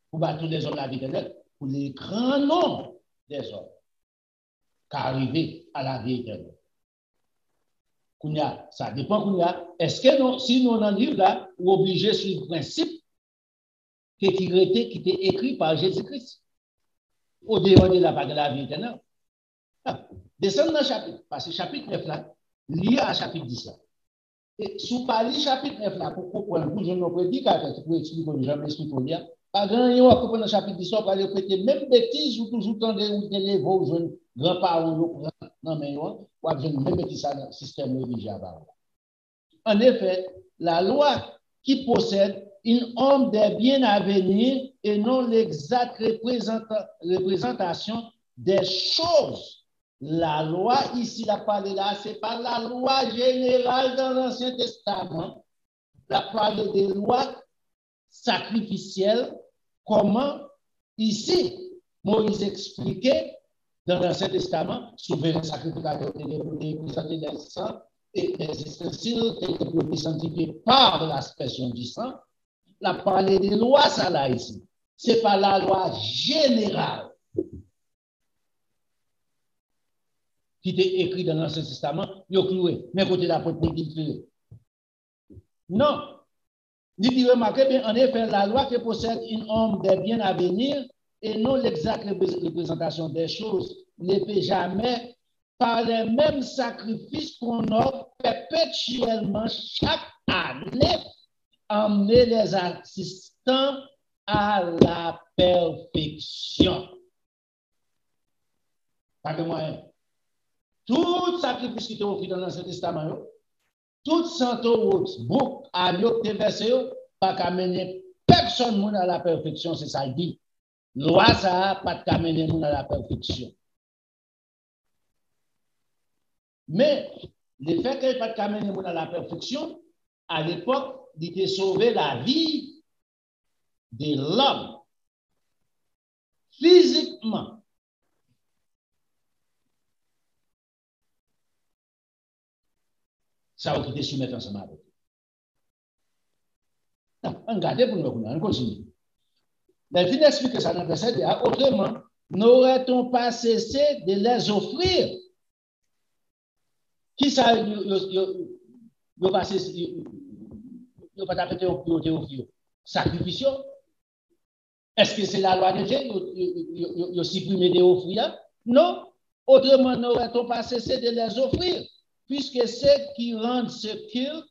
Pour pas tous les hommes la vie éternelle, pour les grands nombres des hommes qu'arriver à la vie éternelle. Ça dépend est-ce que nous, si nous en livre là, ou obligé sur le principe qui était écrit par Jésus-Christ. Au dehors de la vie éternelle. Descendons dans le chapitre, parce que chapitre 9 là, lié à chapitre 10 là. Et sous parler chapitre 9 là, pour comprendre, pour je ne prédicateur, pour expliquer, jamais expliquer, pas grand chose à comprendre dans le chapitre 10 là, pour aller répéter même bêtises ou toujours tendre ou les vos jeunes grands-parents, non mais ou même bêtises dans le système religieux. En effet, la loi qui possède une homme des biens à venir et non l'exacte représentation des choses. La loi, ici, la parole là, ce n'est pas la loi générale dans l'Ancien Testament. La parole des lois sacrificielle, comment ici Moïse expliquait dans l'Ancien Testament, souverain sacrificateur qui présentait les sangs et les ustensiles qui étaient sanctifiés par l'aspersion du sang. La parlé des lois, ça là ici. Ce n'est pas la loi générale qui était écrite dans l'Ancien Testament, il a cloué, mais côté la politique qu'il fait. Non. Il dit remarquez bien, en effet, la loi qui possède une homme des biens à venir et non l'exacte représentation des choses ne peut jamais, par les mêmes sacrifices qu'on offre perpétuellement chaque année, emmener les assistants à la perfection. Pas de moyen. Tout sacrifice qui est offert dans l'Ancien Testament, tout santo bouc, agneau, versé, pas qu'à mener personne à la perfection, c'est ça le dit. Loi, ça pas qu'à mener à la perfection. Mais le fait qu'elle pas qu'à mener à la perfection, à l'époque, il était sauvé la vie de l'homme physiquement. Ça va quitter soumettre ensemble avec. Regardez pour nous, on continue. Mais il explique ça dans le verset, autrement, n'aurait-on pas cessé de les offrir? Qui ça, il va taper au fio? Sacrifice? Est-ce que c'est la loi de Dieu? Il a supprimé des offrir? Non. Autrement, n'aurait-on pas cessé de les offrir? Puisque ceux qui rendent ce culte,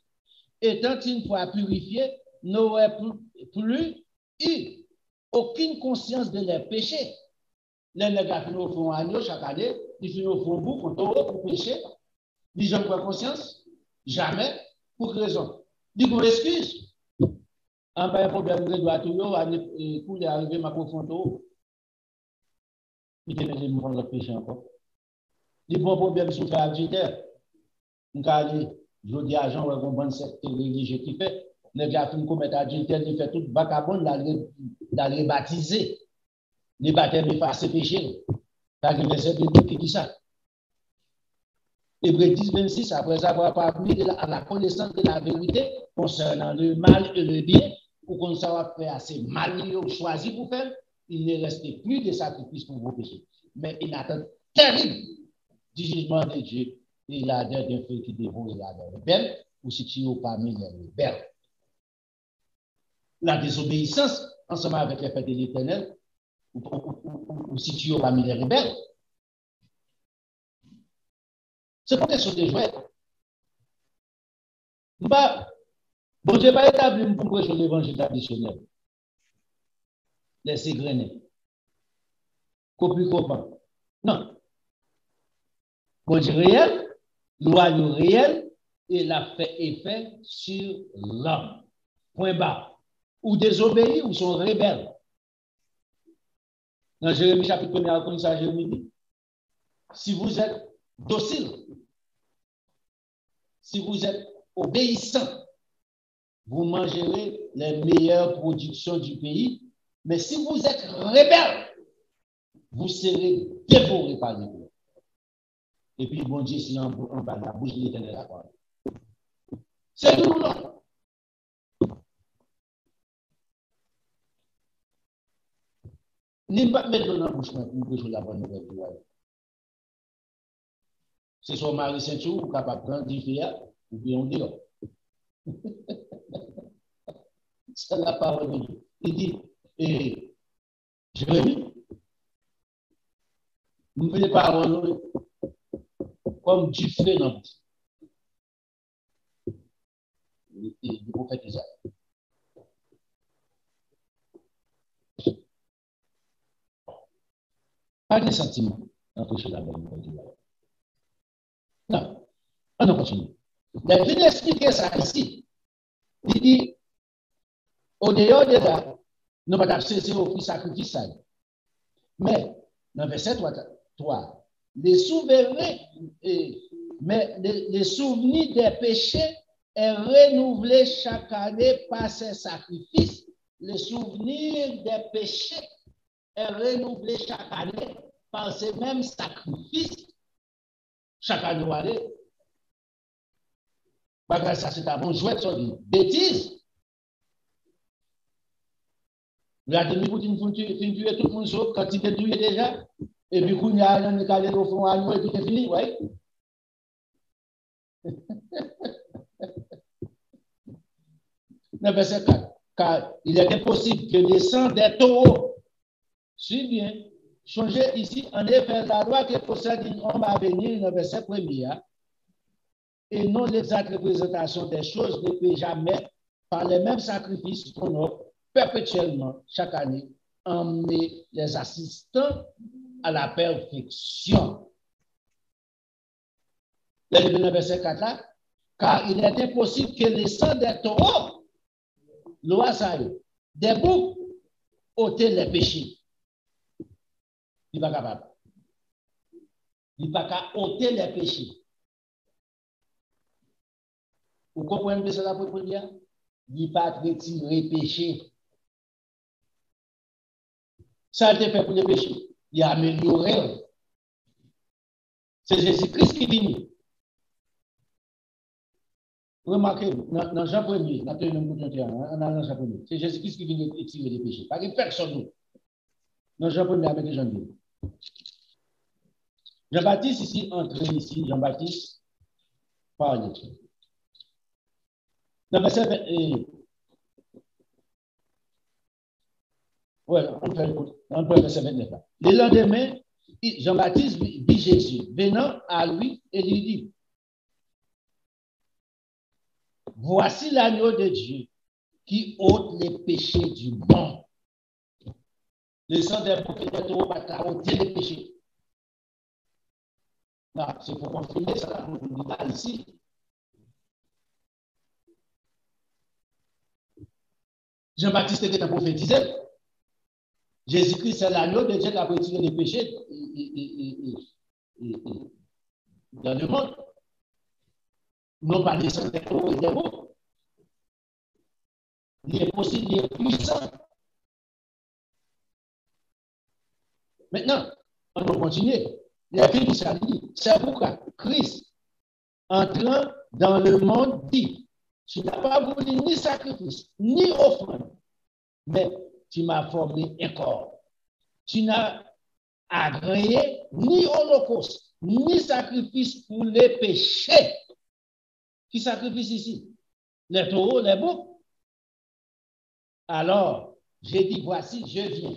étant une fois purifiés, n'auraient plus eu aucune conscience de leurs péchés. Les gars qui nous font agneau chaque année, ils nous font beaucoup pour pécher. Ils n'ont pas conscience? Jamais. Pour quelle raison? Ils vous excusent. En bas, un problème de droit, pour y arriver, ma confronto. Ils te mettent le péché encore. Ils vont problème sur le adultère. Je dis à Jean, on va secte religieux qui fait, les gars qui commettent adultère, ils font tout vagabond d'aller baptiser. Les baptêmes effacent ses péchés. T'as le verset biblique qui dit ça. Hébreux 10, 26, après avoir parlé à la connaissance de la vérité concernant le mal et le bien, pour qu'on sache faire assez mal choisi pour faire, il ne restait plus de sacrifices pour vos péchés. Mais une attente terrible du jugement de Dieu. Il y a des feux qui dévorent la rebelle, ou situés parmi les rebelles. La désobéissance, ensemble avec les fêtes de l'Éternel, ou situés parmi les rebelles. C'est pour question de jouer. Bon Dieu pas établi pour prêcher l'évangile traditionnel. Laissez grainer. Copie copain. Non. Bon Dieu réel, loi réel, et l'a fait effet sur l'homme. Point bas. Ou désobéis ou sont rebelles. Dans Jérémie chapitre 1, comme ça, Jérémie dit, si vous êtes docile, si vous êtes obéissant, vous mangerez les meilleures productions du pays. Mais si vous êtes rebelle, vous serez dévorés par les loups. Et puis, bon Dieu, si on va la bouche de l'Éternel à part. C'est tout, non? N'y pas mettre dans la bouche pour que je la bonne nouvelle. C'est son mari Saint-Chou, ou capable de prendre du fer, ou bien on dit. C'est la parole de Dieu. Il dit, Jérémie, vous faites parole comme du feu dans le prophète Isaïe. Pas de sentiment d'empêcher la bonne nouvelle du Lord. Non, on continue. Il vient expliquer ça ici. Il dit, au dehors de là, nous ne pouvons pas cesser au sacrifice. Mais, dans le verset 3, les souverains, mais les souvenirs des péchés est renouvelé chaque année par ces sacrifices le souvenir des péchés est renouvelé chaque année par ces mêmes sacrifices. Chaque année, ça c'est un bon jouet de bêtises. Vous avez dit, vous tuez tout le monde sauf quand il est tué déjà. Et puis, quand il y a un calé au fond à nous et tout est fini, oui. Verset 4. Car il est impossible que le sang des taureaux, si bien, changer ici, en effet, la loi qui possède un homme à venir, le verset 1er, et non l'exacte représentation des choses ne peut jamais, par les mêmes sacrifices qu'on offre perpétuellement chaque année, emmener les assistants à la perfection. Le verset 4 là, car il est impossible que le sang des taureaux, des boucs, ôter les péchés. Il n'est pas capable. Il n'est pas capable ôter les péchés. Vous comprenez que cela pour dire? Il n'est pas retirer péché. Ça a été fait pour les péchés. Il a amélioré. C'est Jésus-Christ qui vient. Remarquez, dans Jean 1er, dans Jean 1er, c'est Jésus-Christ qui vient retirer les péchés. Pas que personne. Dans Jean 1er avec Jean 2. Jean-Baptiste ici, entré ici, Jean-Baptiste parle. Dans verset 20, on peut verset 29. Le lendemain, Jean-Baptiste vit Jésus, venant à lui et lui dit, voici l'agneau de Dieu qui ôte les péchés du monde. Le sang des boucs et des taureaux va ôter les péchés. Non, c'est pour confirmer ça, on dit là ici. Jean-Baptiste était prophétisé. Jésus-Christ, c'est l'agneau de Dieu qui a retiré les péchés dans le monde. Non pas les sang des taureaux et des boucs. Il est possible, il est puissant. Maintenant, on va continuer. C'est pourquoi Christ, entrant dans le monde, dit, tu n'as pas voulu ni sacrifice, ni offrande, mais tu m'as formé un corps. Tu n'as agréé ni holocauste, ni sacrifice pour les péchés. Qui sacrifice ici? Les taureaux, les boucs. Alors, j'ai dit, voici, je viens.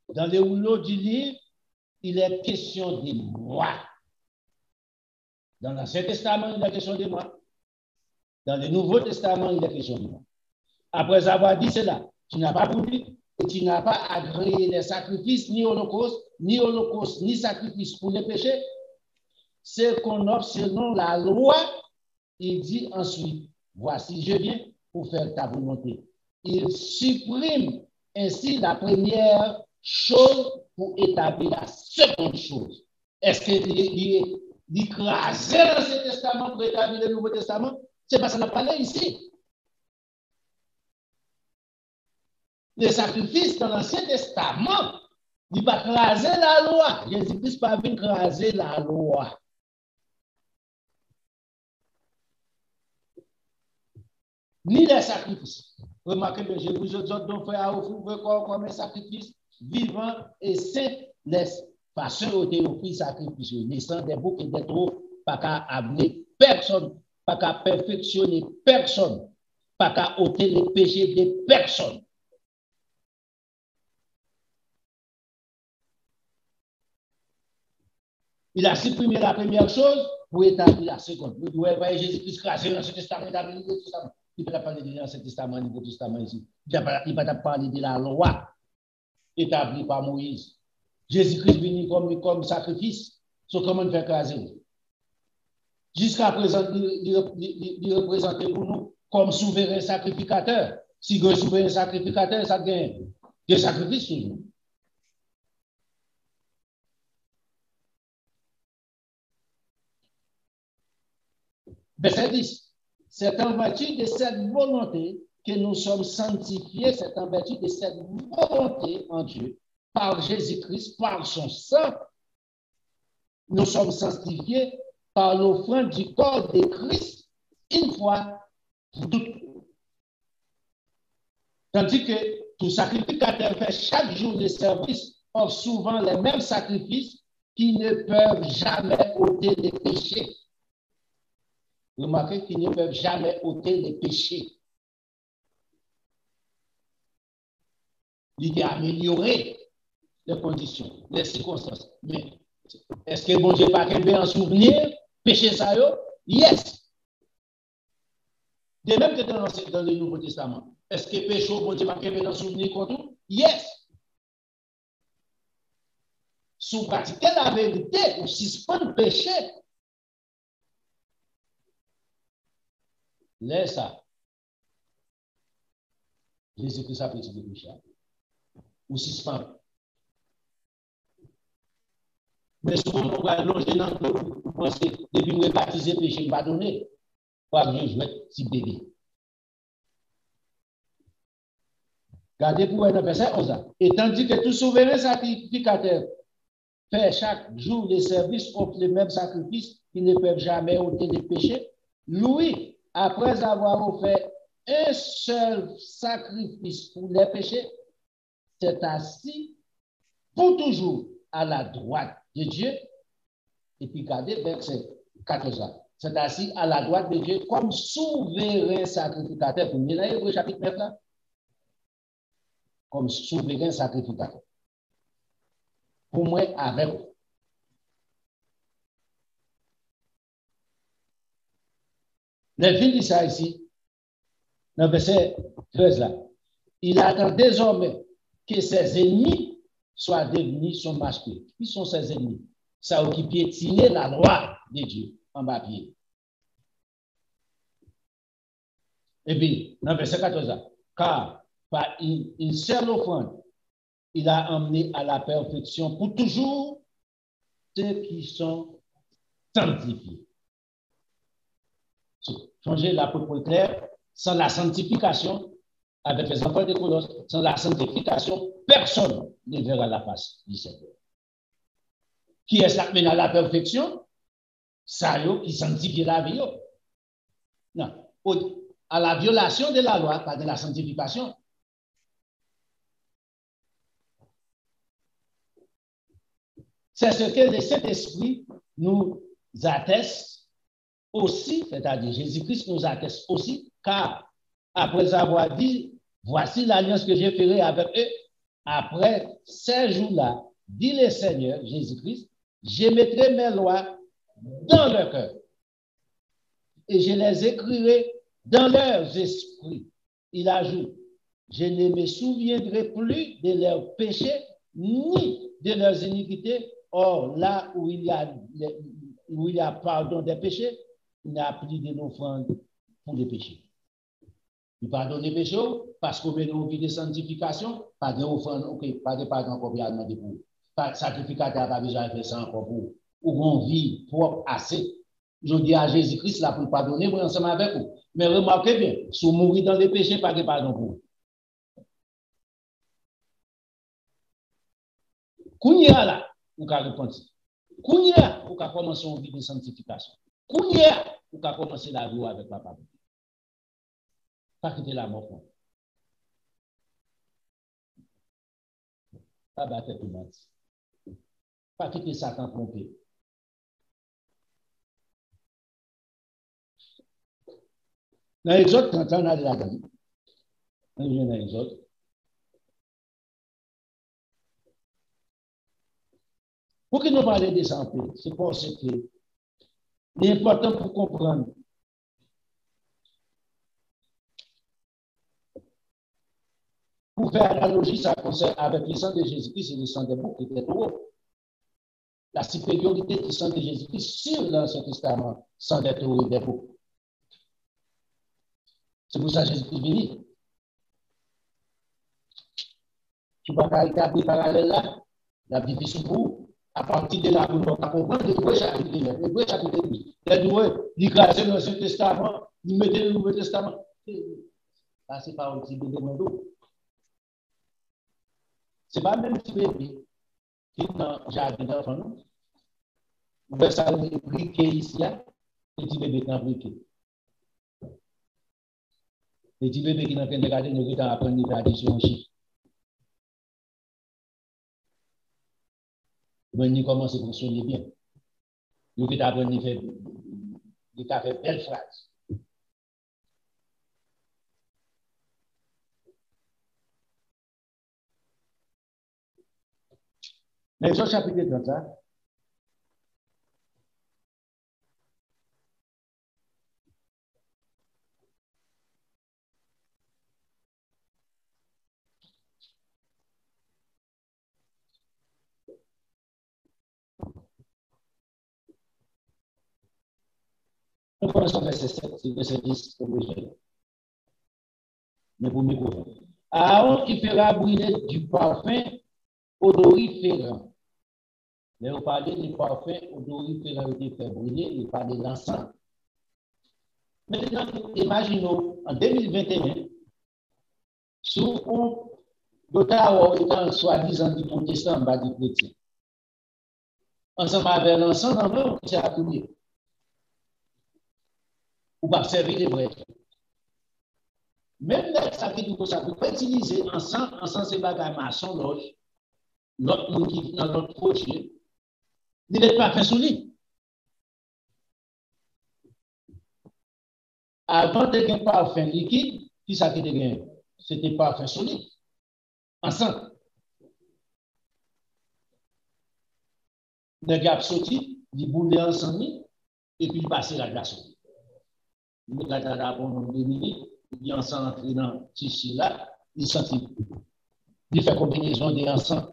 Dans les rouleaux du livre, il est question de moi. Dans l'Ancien Testament, il est question de moi. Dans le Nouveau Testament, il est question de moi. Après avoir dit cela, tu n'as pas voulu et tu n'as pas agréé les sacrifices, ni holocauste, ni sacrifice pour les péchés. Ce qu'on offre selon la loi, il dit ensuite, voici, je viens pour faire ta volonté. Il supprime ainsi la première chose pour établir la seconde chose. Est-ce qu'il crasait l'Ancien Testament pour établir le Nouveau Testament? C'est parce qu'on a parlé ici. Les sacrifices dans l'Ancien Testament, il va craser la loi. Jésus-Christ pas venu craser la loi. Ni les sacrifices. Remarquez que je vous ai dit, donc, frère, offrir comme un sacrifice vivant et saint, les façons de offrir sacrifice. Les sangs des boucs et des taureaux, pas qu'à amener personne, pas qu'à perfectionner personne, pas qu'à ôter les péchés de personne. Il a supprimé la première chose pour établir la seconde. Vous voyez Jésus-Christ crasé dans ce testament, établi le Nouveau Testament. Il ne peut pas parler de l'Ancien Testament, le Nouveau Testament ici. Il ne peut pas parler de la loi établie par Moïse. Jésus-Christ venu comme sacrifice. So comment faire craser? Jusqu'à présent, il représente pour nous comme souverain sacrificateur. Si vous êtes souverain sacrificateur, ça gagne des sacrifices toujours. Verset 10. C'est en vertu de cette volonté que nous sommes sanctifiés, c'est en vertu de cette volonté en Dieu, par Jésus-Christ, par son sang. Nous sommes sanctifiés par l'offrande du corps de Christ, une fois pour toutes. Tandis que tout sacrificateur fait chaque jour de service offre souvent les mêmes sacrifices qui ne peuvent jamais ôter les péchés. Remarquez qu'ils ne peuvent jamais ôter les péchés. L'idée d'améliorer les conditions, les circonstances. Mais est-ce que bon Dieu pas qu'elle en souvenir, péché ça yo? Yes. De même que dans le Nouveau Testament. Est-ce que péché bon Dieu pas qu'elle en souvenir contre tout? Yes. Si vous pratiquez la vérité, ou suspend le péché, laisse ça. Jésus-Christ a pris le péché. Ou suspend. Mais si on va loger dans le vous pensez, depuis que vous baptisez péché, pas donné, pas bien jouer si bébé. Gardez pour un verset 11. Et tandis que tout souverain sacrificateur fait chaque jour des services offre les mêmes sacrifices qui ne peuvent jamais ôter les péchés, lui, après avoir offert un seul sacrifice pour les péchés, s'est assis pour toujours à la droite de Dieu. Et puis, regardez verset 14. C'est assis à la droite de Dieu comme souverain sacrificateur. Vous voyez là, le chapitre 9 là? Comme souverain sacrificateur. Pour moi, avec vous. Le fil dit ça ici, dans le verset 13 là. Il attend désormais que ses ennemis soient devenus son masque. Qui sont ses ennemis? Ça qui piétiner la loi de Dieu en bas pied. Et puis, dans le verset 14, car par une seule offrande, il a emmené à la perfection pour toujours ceux qui sont sanctifiés. Changer la propos clair, sans la sanctification, avec les enfants de Colosse, sans la sanctification, personne ne verra la face du Seigneur. Qui est-ce qui mène à la perfection? Ça qui sanctifie la vie. Non. À la violation de la loi, pas de la sanctification. C'est ce que le Saint-Esprit nous atteste aussi, c'est-à-dire Jésus-Christ nous atteste aussi, car après avoir dit, voici l'alliance que je ferai avec eux, après ces jours-là, dit le Seigneur Jésus-Christ, je mettrai mes lois dans leur cœur et je les écrirai dans leurs esprits. Il ajoute, je ne me souviendrai plus de leurs péchés ni de leurs iniquités. Or, là où il y a pardon des péchés, il n'y a plus de l'offrande pour les péchés. Il pardonne les péchés parce qu'on met une vie de sanctification, pas d'offrande, ok, pas de pardon pour bien demander pour. Pas de sacrificateur, pas besoin de faire ça encore pour. Ou on vit propre assez. Je dis à Jésus-Christ là pour pardonner, vous ensemble avec vous. Mais remarquez bien, si vous mourrez dans les péchés, pas de pardon pour vous. Kounia là, vous pouvez répondre. Kounia, vous pouvez commencer une vie de sanctification. Kounia, vous pouvez commencer la vie avec papa. Pas quitter la mort. Pas battre tout le monde. Pas quitter Satan trompé. Dans les autres, quand on a de la gagne, on vient dans les autres. Pour que nous parlions de santé, c'est parce que l'important pour comprendre pour faire analogie, ça concerne avec le sang de Jésus-Christ et le sang des boucs qui étaient trop. La supériorité du sang de Jésus-Christ sur l'Ancien Testament, sang des taureaux et des boucs. C'est pour ça que Jésus-Christ est venu. Tu vas pas établir parallèle là, la difficile pour vous. À partir de là, vous ne pouvez pas comprendre le Nouveau chapitre 9. Le Nouveau chapitre 10. Il doit l'écraser dans l'Ancien Testament, il mettait le Nouveau Testament. passer par un petit bébé d'eau. Ce n'est pas même petit bébé qui est dans le jardin d'enfant. Vous voyez ça, le briquet ici, petit bébé qui est en briquet. Petit bébé qui est en train de regarder, nous qui apprendre à addition chiffre. Vous commence à fonctionner bien. Nous qui apprendre à faire belle phrase. Mais Jean chapitre 30, ça. Nous commençons verset 7, verset 10, pour le mais pour micro. Aaron qui fera brûler du parfum odoriférant. Mais on parlait du parfum odoriférant qui fait brûler, il parlait de l'encens. Maintenant, imaginons en 2021, sous un D'Ottawa étant soi-disant du protestant en bas du chrétien. Ensemble avec l'encens dans le c'est appuyé. Ou pas servir les vrais. Même là, ça fait du coup, ça peut utiliser encens c'est bagage maçon loge, l'autre qui dans l'autre projet, il n'est pas fait sous lui. Avant de gagner parfum liquide, qui ça qui gagné? C'était parfum solide. Ensemble. Le gars sorti, il boule ensemble, et puis il passe la glace. Il a pendant 2 minutes, il ensemble entré dans le tissu là, il sentit. Il fait combinaison des ensemble,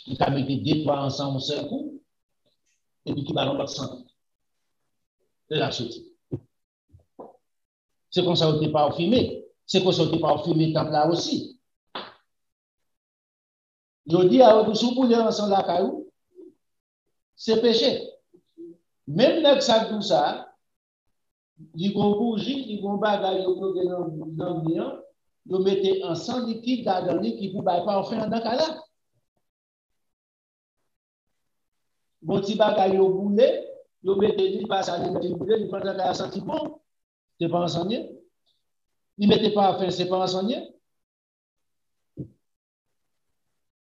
il a mis 2-3 ensemble au seul coup, et puis il va dans l'autre sens. De la sortie. C'est comme ça qu'on n'est pas parfumé. C'est comme ça qu'on n'est pas parfumé tant là aussi. Je dis à vous, si vous voulez ensemble la caillou, c'est péché. Même avec ça, tout ça, ils vont bouger, ils vont bagailler dans le lion, ils mettent ensemble liquide dans le qui ne peut pas faire dans le cas. Bon, petit bagaille au boulet, ils mettent les passes à l'intérieur, ils prennent un senti bon, c'est pas enseigné. Ils ne mettent pas à faire, c'est pas enseigné.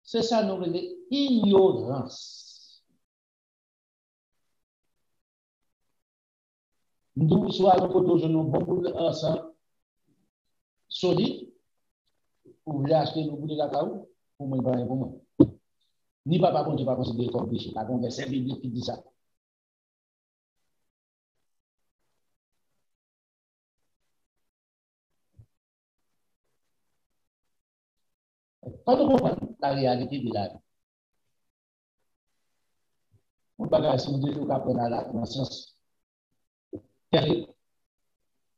C'est ça, nous, l'ignorance. Nous, soit nous avons beaucoup d'ensemble solide, pour vous acheter nos boules de cacao, pour moi, pour moi. Ni papa, bon, tu ne pas considérer comme péché. Par contre, c'est biblique qui dit ça. Quand on comprend la réalité de la vie, on ne peut pas si nous devons apprendre la conscience.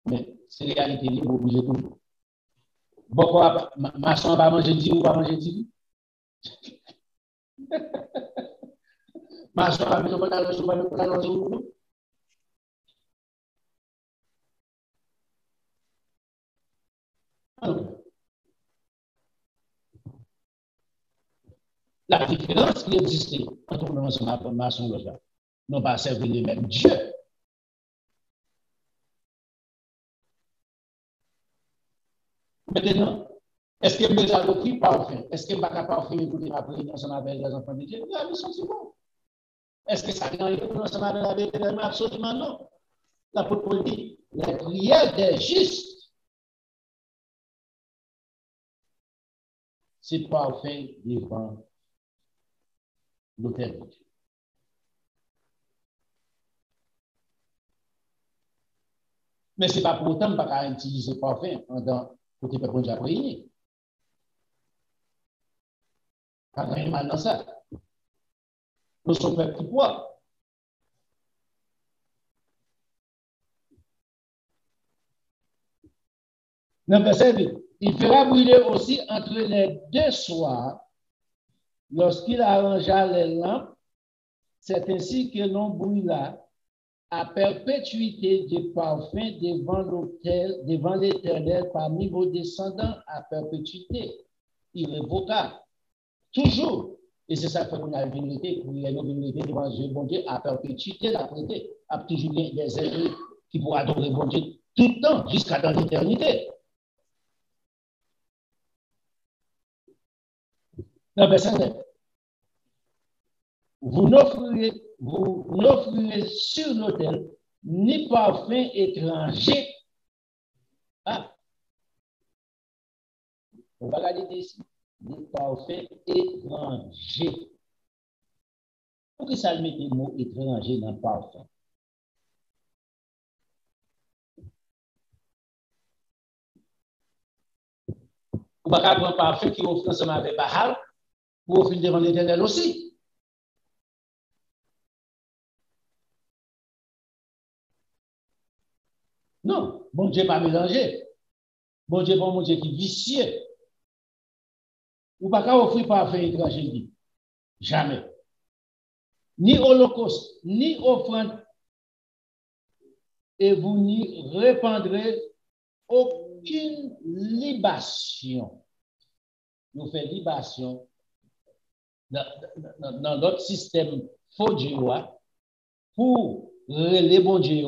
Mais c'est la réalité libre, obligé de tout. Beaucoup maçon va manger du ou va manger du. Maçon va manger du. La différence qui existait entre le maçon et l'autre, non pas servir les mêmes dieux. Maintenant, est-ce que mes avocats parfum? Est-ce que ma parfum écouter ma prière ensemble avec les enfants de Dieu? La mission c'est bon. Est-ce que ça vient écouter ensemble avec la vérité? Absolument non. L'apôtre dit, la prière des justes, c'est parfum devant l'autel de Dieu. Mais ce n'est pas pour autant qu'on utiliser parfum dans pour que les gens prier. Quand on est mal dans ça, nous sommes petits poids. Dans le verset 8, il fera brûler aussi entre les 2 soirs lorsqu'il arrangea les lampes. C'est ainsi que l'on brûla à perpétuité des parfums devant l'Éternel parmi vos descendants à perpétuité, irrévocable, toujours. Et c'est ça qu'on a l'humilité, pour la nobilité devant Dieu, bon Dieu, à perpétuité, la prêter, à toujours bien des êtres qui pourront adorer bon Dieu tout le temps, jusqu'à dans l'éternité. Non, verset 9. Vous n'offrirez sur l'autel ni parfum étranger. Ah, on va regarder ici. Ni parfum étranger. Pourquoi ça met le mot étranger dans le parfum? On va prendre un parfum qui offre ensemble avec Bahal pour offrir devant l'Éternel aussi. Non, bon Dieu pas mélangé. Bon Dieu, bon Dieu qui est vicieux. Ou pas qu'à offrir parfum étranger. Jamais. Ni holocauste, ni offrande. Et vous n'y répandrez aucune libation. Nous faisons libation dans notre système faux Dieu pour les bons Dieu.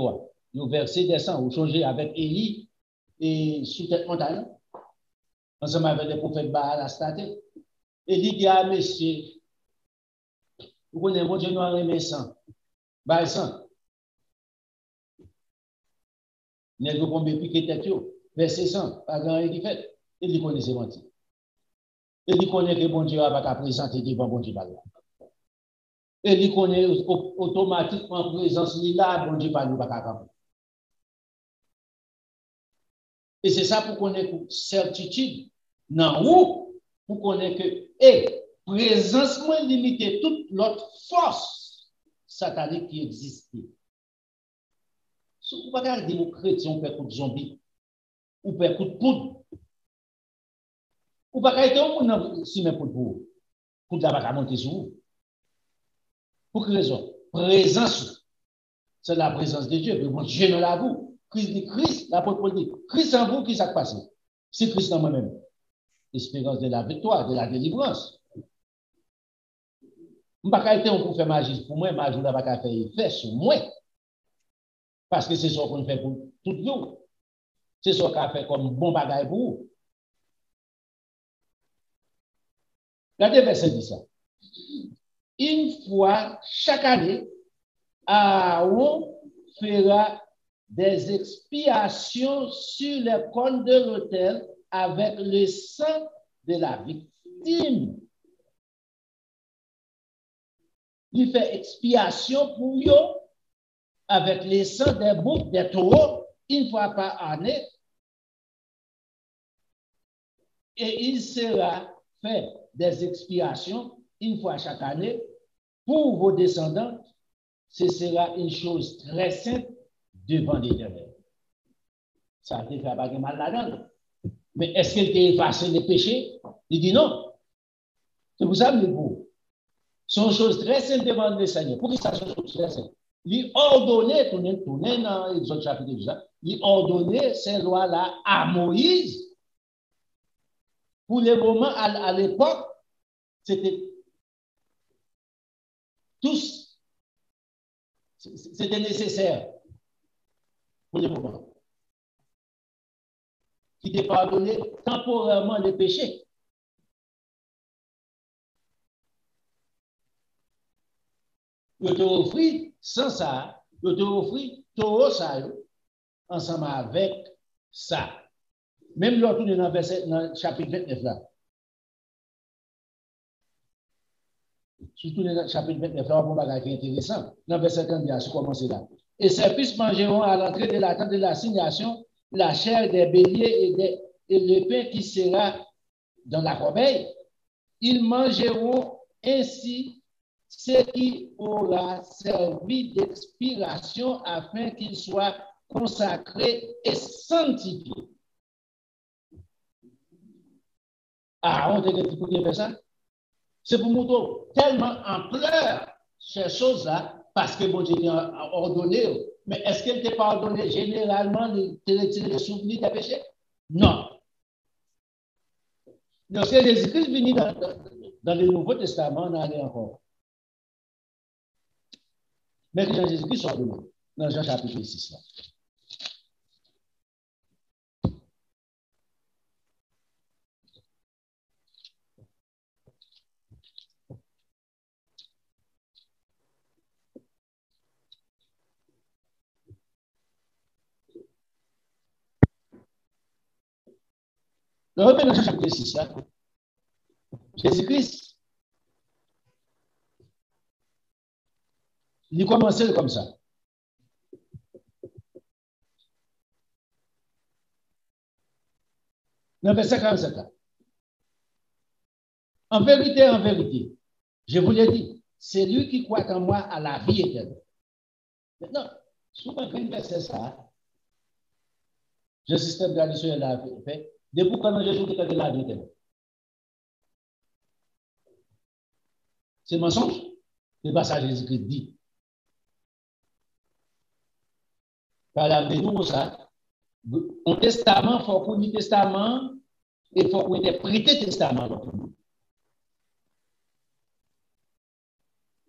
Nous verser des sangs, vous changez avec Élie et sous tête montagne, ensemble avec les prophètes Baal à Staté. Élie dit à messieurs, vous connaissez mon Dieu noir et sang, Baal sang. N'est-ce pas combien piqué tête, verser sang, pas grand qui fait. Élie connaît ses mentis. Élie connaît que bon Dieu va pas présenter devant bon Dieu. Élie connaît automatiquement présence là, bon Dieu pas nous pas. Et c'est ça pour connaître certitude. Non, ou pour connaître que, présence moins limitée, toute l'autre force satanique qui existait. Si vous ne pouvez pas dire aux chrétiens, on peut coup de zombie, ou peut coup de poudre. Ou pas être un monde si même pour vous. Pour la pas monter sur vous. Pour quelle raison? Présence. C'est la présence de Dieu. Mais bon, Dieu dans la vous. Christ dit Christ, l'apôtre Paul dit Christ en vous, qui s'est passé? C'est Christ en moi-même. L'espérance de la victoire, de la délivrance. Je ne peux pas être pour faire magie pour moi, magie ne va pas faire effet sur moi. Parce que c'est ce qu'on fait pour tout le monde. C'est ce qu'on fait comme bon bagage pour vous. Regardez verset 10. Une fois chaque année, Aaron fera des expiations sur les cônes de l'autel avec le sang de la victime. Il fait expiation pour eux avec le sang des boucs, des taureaux, une fois par année. Et il sera fait des expiations une fois chaque année pour vos descendants. Ce sera une chose très simple devant l'Éternel. Ça a été fait pas de mal là-dedans. Mais est-ce qu'il a effacé les péchés? Il dit non. C'est pour ça que vous. C'est une chose très simple devant le Seigneur. Pour que ça soit une chose très simple. Il ordonnait, tourner dans l'Exode chapitre 10, il ordonnait ces lois-là à Moïse. Pour le moment, à l'époque, c'était tous, c'était nécessaire pour le moment. Qui te pardonné temporairement les péchés. Je te offre sans ça, je te offre tout ça ensemble avec ça. Même l'autre dans le chapitre 29 là. Surtout dans le chapitre 29 là, on va voir qui est intéressant. Dans le verset 31, je commence là. Et ces fils mangeront à l'entrée de la tente de l'assignation la chair des béliers et le pain qui sera dans la corbeille. Ils mangeront ainsi ce qui aura servi d'expiration afin qu'il soit consacré et sanctifié. Ah, on te dit pour dire ça? C'est pour montrer tellement ampleur ces choses-là, parce que bon Dieu a ordonné. Mais est-ce qu'elle t'est pardonné généralement de te retirer les souvenirs des péchés? Non. Lorsque Jésus-Christ venu dans le Nouveau Testament, on allait encore. Mais que Jésus-Christ soit donné dans Jean chapitre 6. Là. Le revenons dans Jean chapitre 6. Là. Jésus-Christ, il commençait comme ça. Dans verset 47. Là. En vérité, je vous l'ai dit, c'est lui qui croit en moi à la vie éternelle. Maintenant, souvent quand il verset ça, je système traditionnel a fait, depuis quand Jésus dit que la vie éternelle. C'est mensonge. C'est pas ça que Jésus-Christ dit. Par la nous ça. Un testament, il faut qu'on ait testament et il faut qu'on ait prêté testament.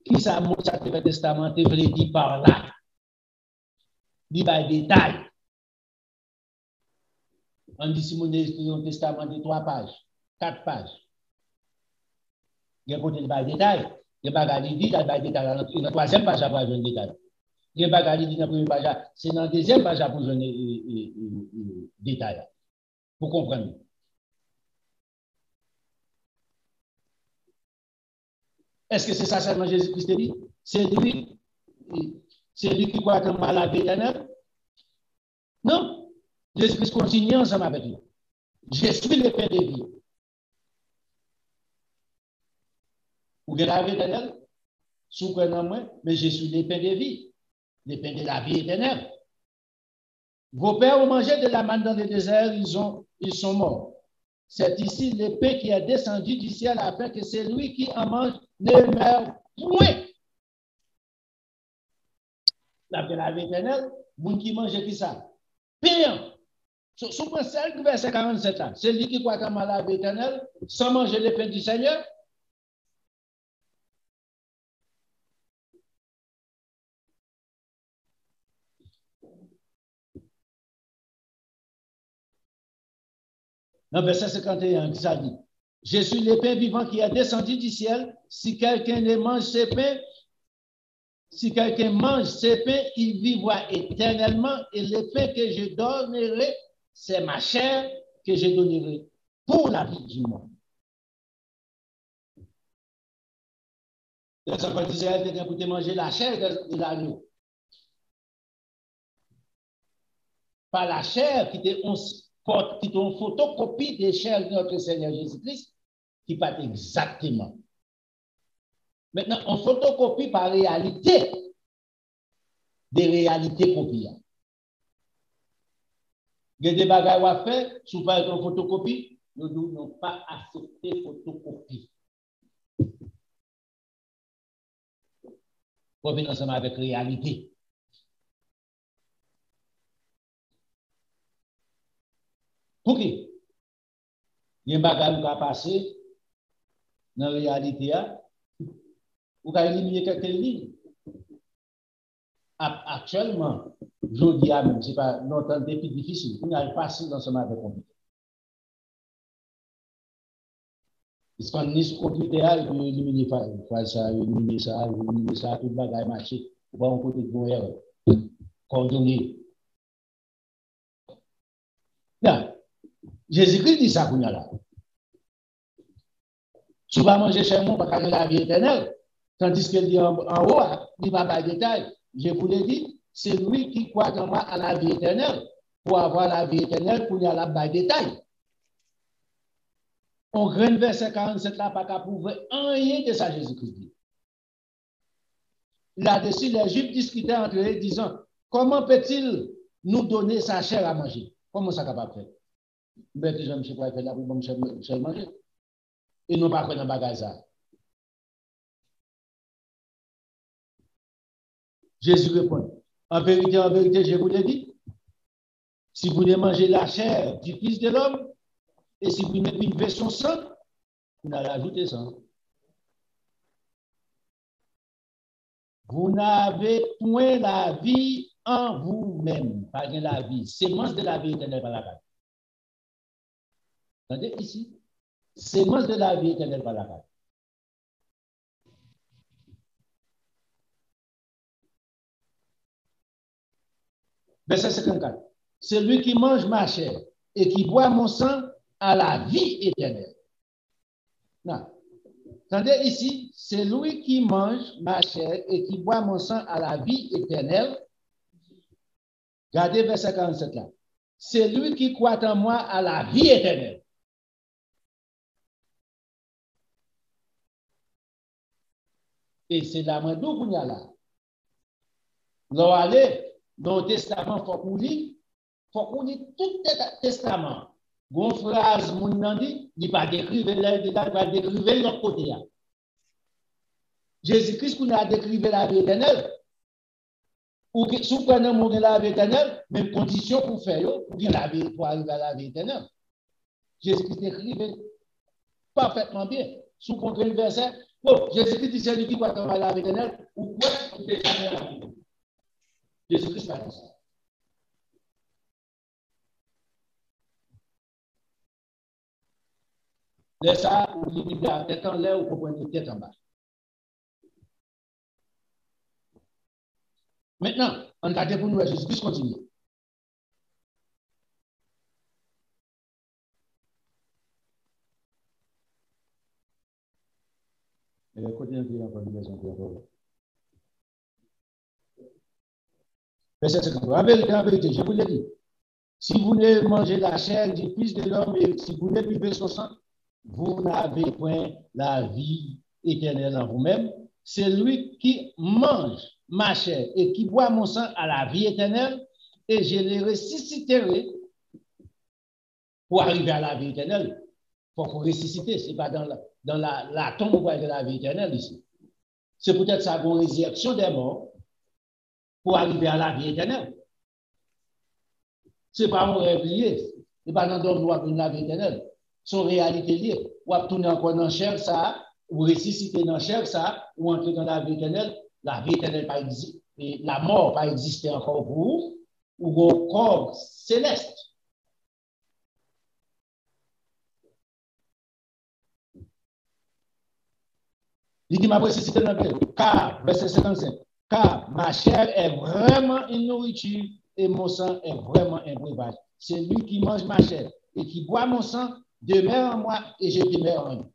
Qui ça, ça fait un testament, tu veux dire par là. Il va détail. On dit si on a un testament de 3 pages, 4 pages. Il y a côté de détail. Il y a des dit, il y a des détails. Dans la 3e page, après, je détail. Il y a des dit dans la 1e page, c'est dans la 2e page pour je détail. Pour comprendre. Est-ce que c'est ça seulement Jésus-Christ dit? C'est lui qui croit en moi la vie éternelle? Non. Jésus-Christ continue ensemble avec lui. Je suis le pain de vie. Vous avez la vie éternelle? Sous moi, mais je suis le pain de vie. Le pain de la vie éternelle. Vos pères ont mangé de la manne dans le désert, ils sont morts. C'est ici le pain qui est descendu du ciel afin que celui qui en mange ne meure point. La vie éternelle, vous qui mangez qui ça? Pain. Sous le 5, verset 47 là, celui qui croit en la vie éternelle, sans manger le pain du Seigneur. Dans verset 51, ça dit, je suis le pain vivant qui est descendu du ciel. Si quelqu'un ne mange ce pain, si quelqu'un mange ce pain, il vivra éternellement. Et le pain que je donnerai, c'est ma chair que je donnerai pour la vie du monde. Les enfants d'Israël étaient pour manger la chair de l'agneau. Pas la chair qui était une photocopie des chairs de notre Seigneur Jésus-Christ, qui pas exactement. Maintenant, on photocopie par réalité des réalités copiées. Il y a des bagages à faire, si vous faites une photocopie, nous n'avons pas accepté photocopie. Pour venir ensemble avec réalité. Pour qui? Il y a un bagage qui va passer dans la réalité. Vous pouvez éliminer quelques lignes. Actuellement, je dis à même, ce n'est pas notre défi difficile. On a passé ensemble avec le computer. Parce qu'on est sur le computer, il faut éliminer ça, éliminer ça, tout le bagage marché. On va en côté de bon erreur. Coordonner. Là, Jésus-Christ dit ça pour nous là. Tu vas manger chez moi, parce que la vie éternelle. Tandis qu'il dit en haut, il va pas de détail. Je vous l'ai dit, c'est lui qui croit en moi à la vie éternelle. Pour avoir la vie éternelle, pour y aller à de détail. On graine verset 47 là, pas qu'à prouver rien de ça, Jésus-Christ dit. Là-dessus, les Juifs discutaient entre eux, disant, comment peut-il nous donner sa chair à manger? Comment ça capable de faire? Mais je ne sais pas faire là pour manger. Ils n'ont pas fait dans le bagage ça. Jésus répond, en vérité, je vous l'ai dit, si vous ne mangez la chair du Fils de l'homme, et si vous ne buvez son sang, vous n'allez ajouter ça. Vous n'avez point la vie en vous-même, pas de la vie. Sémence de la vie éternelle par la carte. Entendez ici? Sémence de la vie éternelle par la carte. Verset 54. Celui qui mange ma chair et qui boit mon sang a la vie éternelle. Non. Attendez ici, c'est lui qui mange ma chair et qui boit mon sang à la vie éternelle. Regardez verset 47 là. C'est lui qui croit en moi à la vie éternelle. Et c'est la main d'où vous y a là. L'on allait dans le testament, il faut qu'on lit tout le testament. Gon phrase, mon nan dit, il va décrire l'autre côté. Jésus-Christ, qu'on a décrit la vie éternelle, ou que si vous prenez la vie éternelle, même condition pour faire, pour arriver à la vie éternelle. Jésus-Christ décrit parfaitement bien. Si vous comprenez le verset, bon, Jésus-Christ dit celui qui croit dans la vie éternelle, ou quoi, vous devez faire la vie. Jésus-Christ a dit ça. Laissez ça, vous dites, tête en l'air, vous comprenez tête en bas. Maintenant, on a pour nous, Jésus-Christ continue. Verset 53. En vérité, je vous l'ai dit. Si vous ne mangez la chair du Fils de l'homme et si vous ne buvez son sang, vous n'avez point la vie éternelle en vous-même. C'est lui qui mange ma chair et qui boit mon sang à la vie éternelle, et je les ressusciterai pour arriver à la vie éternelle. Il faut ressusciter, ce n'est pas dans la tombe de la vie éternelle ici. C'est peut-être ça, une résurrection des morts pour arriver à la vie éternelle. Ce n'est pas un rêve lié, ce n'est pas dans le droit de la vie éternelle. Son réalité liée. Ou à tourner encore dans la chair, ça, ou ressusciter dans la chair, ça, ou entrer dans la vie éternelle pas existe, la mort pas exister encore pour vous, ou vos corps célestes. Il dit, ma ressuscité dans le car, verset 55, car ma chair est vraiment une nourriture et mon sang est vraiment un breuvage. C'est lui qui mange ma chair et qui boit mon sang demeure en moi et je demeure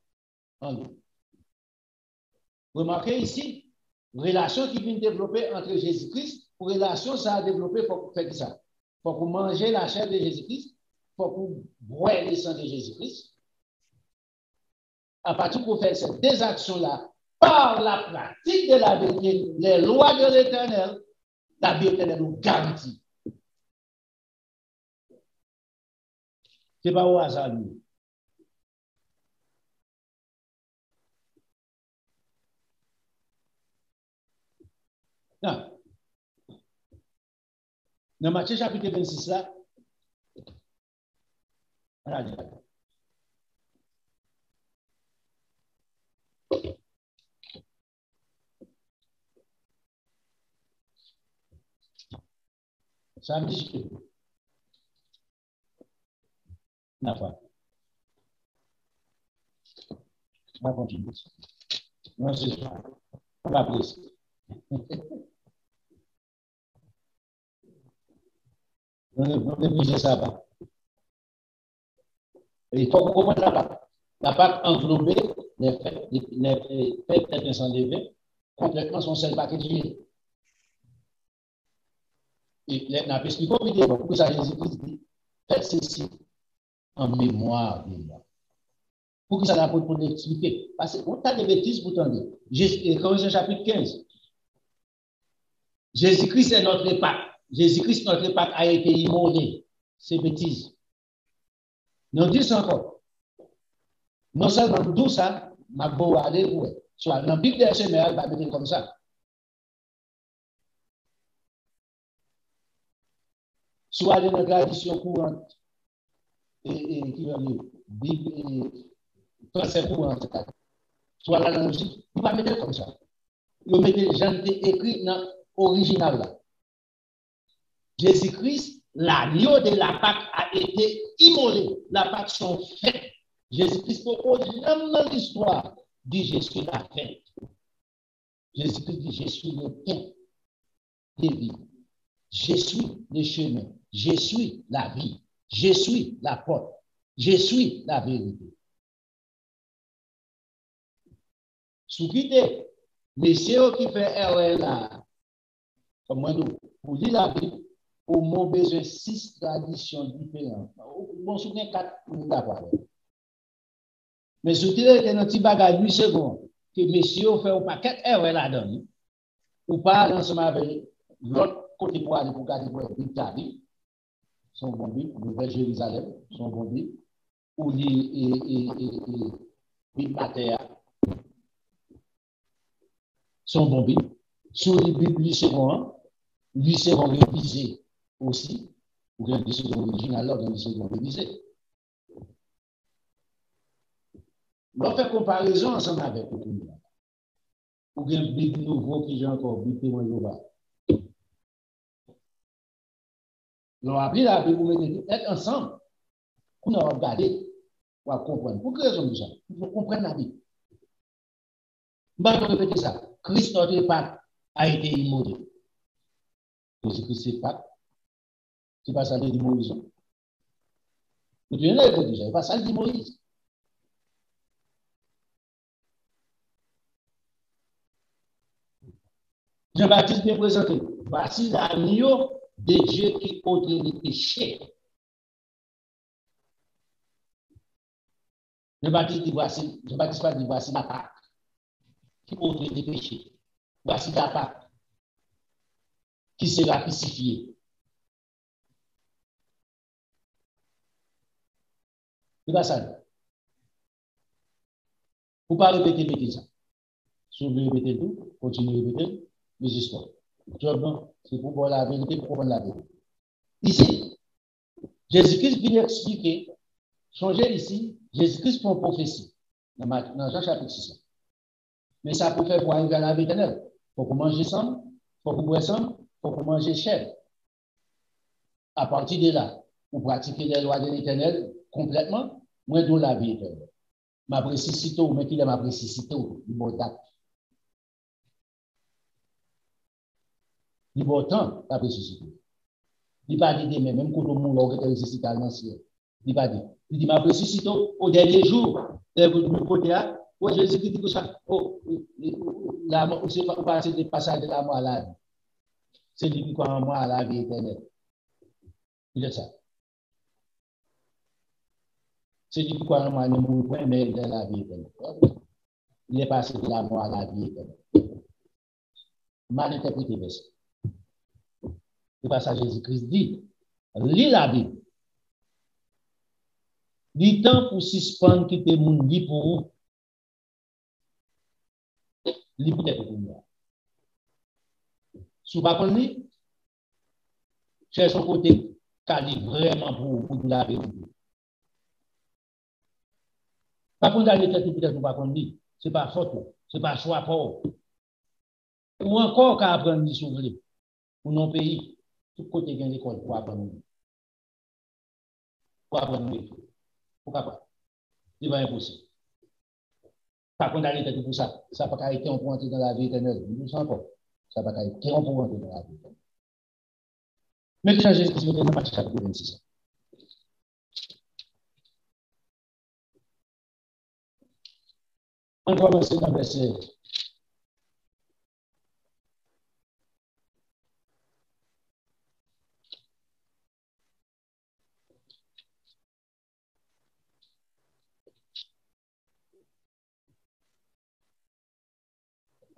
en lui. Remarquez ici, relation qui vient développer entre Jésus-Christ, pour relation ça a développé, il faut faire ça. Il faut qu'on mange la chair de Jésus-Christ, il faut qu'on boive le sang de Jésus-Christ. À partir pour faire ces deux actions-là, par la pratique de la vérité, les lois de l'Éternel, la vie éternelle nous garantit. Ce n'est pas au hasard, nous. Non. Dans Matthieu chapitre 26, là, voilà. Ça me dit que on va continuer. Non, c'est ça. On va plus. On ne bouge ça pas. Il faut comprendre la Pâque. La Pâque englobée, les fêtes peut-être sans lever, complètement son seul paquet de juillet. Et la expliqué pour ça, Jésus-Christ dit, faites ceci en mémoire de moi. Pour que ça n'a pas pour l'expliquer. Parce qu'on a des bêtises pour t'en dire. Corinthiens chapitre 15. Jésus-Christ est notre Pâque. Jésus-Christ, notre Pâque, a été immolé. C'est bêtise. Nous disons encore. Non seulement tout ça, ma beau aller, soit dans la Bible des Semaines, elle va mettre comme ça. soit dans la tradition courante, et qui va dire, Bible, français courant, soit la langue, il va mettre comme ça. Il va mettre, j'en ai écrit dans l'original là. Jésus-Christ, l'agneau de la Pâque a été immolé. La Pâque sont faites. Jésus-Christ propose même dans l'histoire, dit je suis la fête. Jésus-Christ dit je suis le pain de vie. Je suis le chemin. Je suis la vie. Je suis la porte. Je suis la vérité. Sous quitter, monsieur qui fait erreur là, comme moi, pour lire la Bible, au moins besoin 6 traditions différentes. Bon, souvenez 4 pour d'avoir. Mais surtout, il y a un petit bagage 8 secondes que monsieur fait un paquet erreur là-dedans. Ou pas ensemble avec l'autre côté pour aller pour garder pour l'Italie, son bon Bible, le Vers Jérusalem, son bon Bible, ou les matériels, son bon Bible. Sur les Bibles, 8 secondes révisés aussi, ou bien 10 secondes originales, ou bien 10 secondes révisées. On fait comparaison ensemble avec le Bible. Ou bien Bible nouveau qui j'ai encore, Bible témoin Jéhovah. On a appris la Bible, vous mettez être ensemble, pour nous regarder, pour comprendre. Pour quelle raison ça? Pour comprendre la Bible. Je vais répéter ça. Christ, notre Pâque, a été immolé. Jésus-Christ, c'est Pâque. C'est pas ça dit Moïse. Vous tenez là, il c'est pas ça dit Moïse. Jean-Baptiste bien présenté. Voici l'agneau de Dieu qui ôte les péchés. Jean-Baptiste dit voici, Jean-Baptiste pas dit voici la Pâque qui ôte les péchés. Voici la Pâque qui sera crucifiée. C'est pas ça. Vous ne pouvez pas répéter ça. Si vous voulez répéter tout, continuez à répéter les histoires. C'est pour voir la vérité, pour comprendre la vérité. Ici, Jésus-Christ vient expliquer, changer ici, Jésus-Christ fait une prophétie dans Jean chapitre 6. Mais ça peut faire pour arriver à la vie éternelle. Il faut qu'on mange ensemble, il faut qu'on boive ensemble, il faut qu'on mange chair. À partir de là, pour pratiquer les lois de l'éternel complètement, moi, d'où la vie éternelle. Ma précicité, ou mais qu'il est ma précicité, du bon date. Du bon temps, la précicité. Il n'a pas dit demain, même quand on monde qui est ressuscité à l'ancien. Il n'a pas dit. Il dit ma précicité au dernier jour, du côté là, où Jésus-Christ dit que ça, c'est pas le passage de la mort à la vie. C'est lui qui croit en moi à la vie éternelle. Il est ça. C'est lui qui croit en moi, ne mourra point, mais il est la vie éternelle. Il est passé de la mort à la vie éternelle. Mal interprété, mais c'est pas ça Jésus-Christ dit. Lis la Bible. Lis temps pour suspendre qui te moun, lis pour vous. Lis peut-être pour moi. Si vous ne pouvez pas lire, cherche son côté, car lit vraiment pour la vérité. Par contre, dans les têtes, peut-être vous ne pouvez pas lire. Ce n'est pas faute, ce n'est pas choix pour vous. Ou encore qu'à apprendre à lire sur vous. Pour nos pays, tout côté il y a une école pour apprendre. Pour apprendre. Pourquoi pas? Ce n'est pas impossible. Par contre, dans les têtes pour ça, ça n'a pas été on peut entrer dans la vie éternelle. Nous sommes pas. Ça n'a pas été on peut entrer dans la vie éternelle. Maintenant, Jésus-Christ dans Matthieu chapitre 26. On va commencer dans le verset.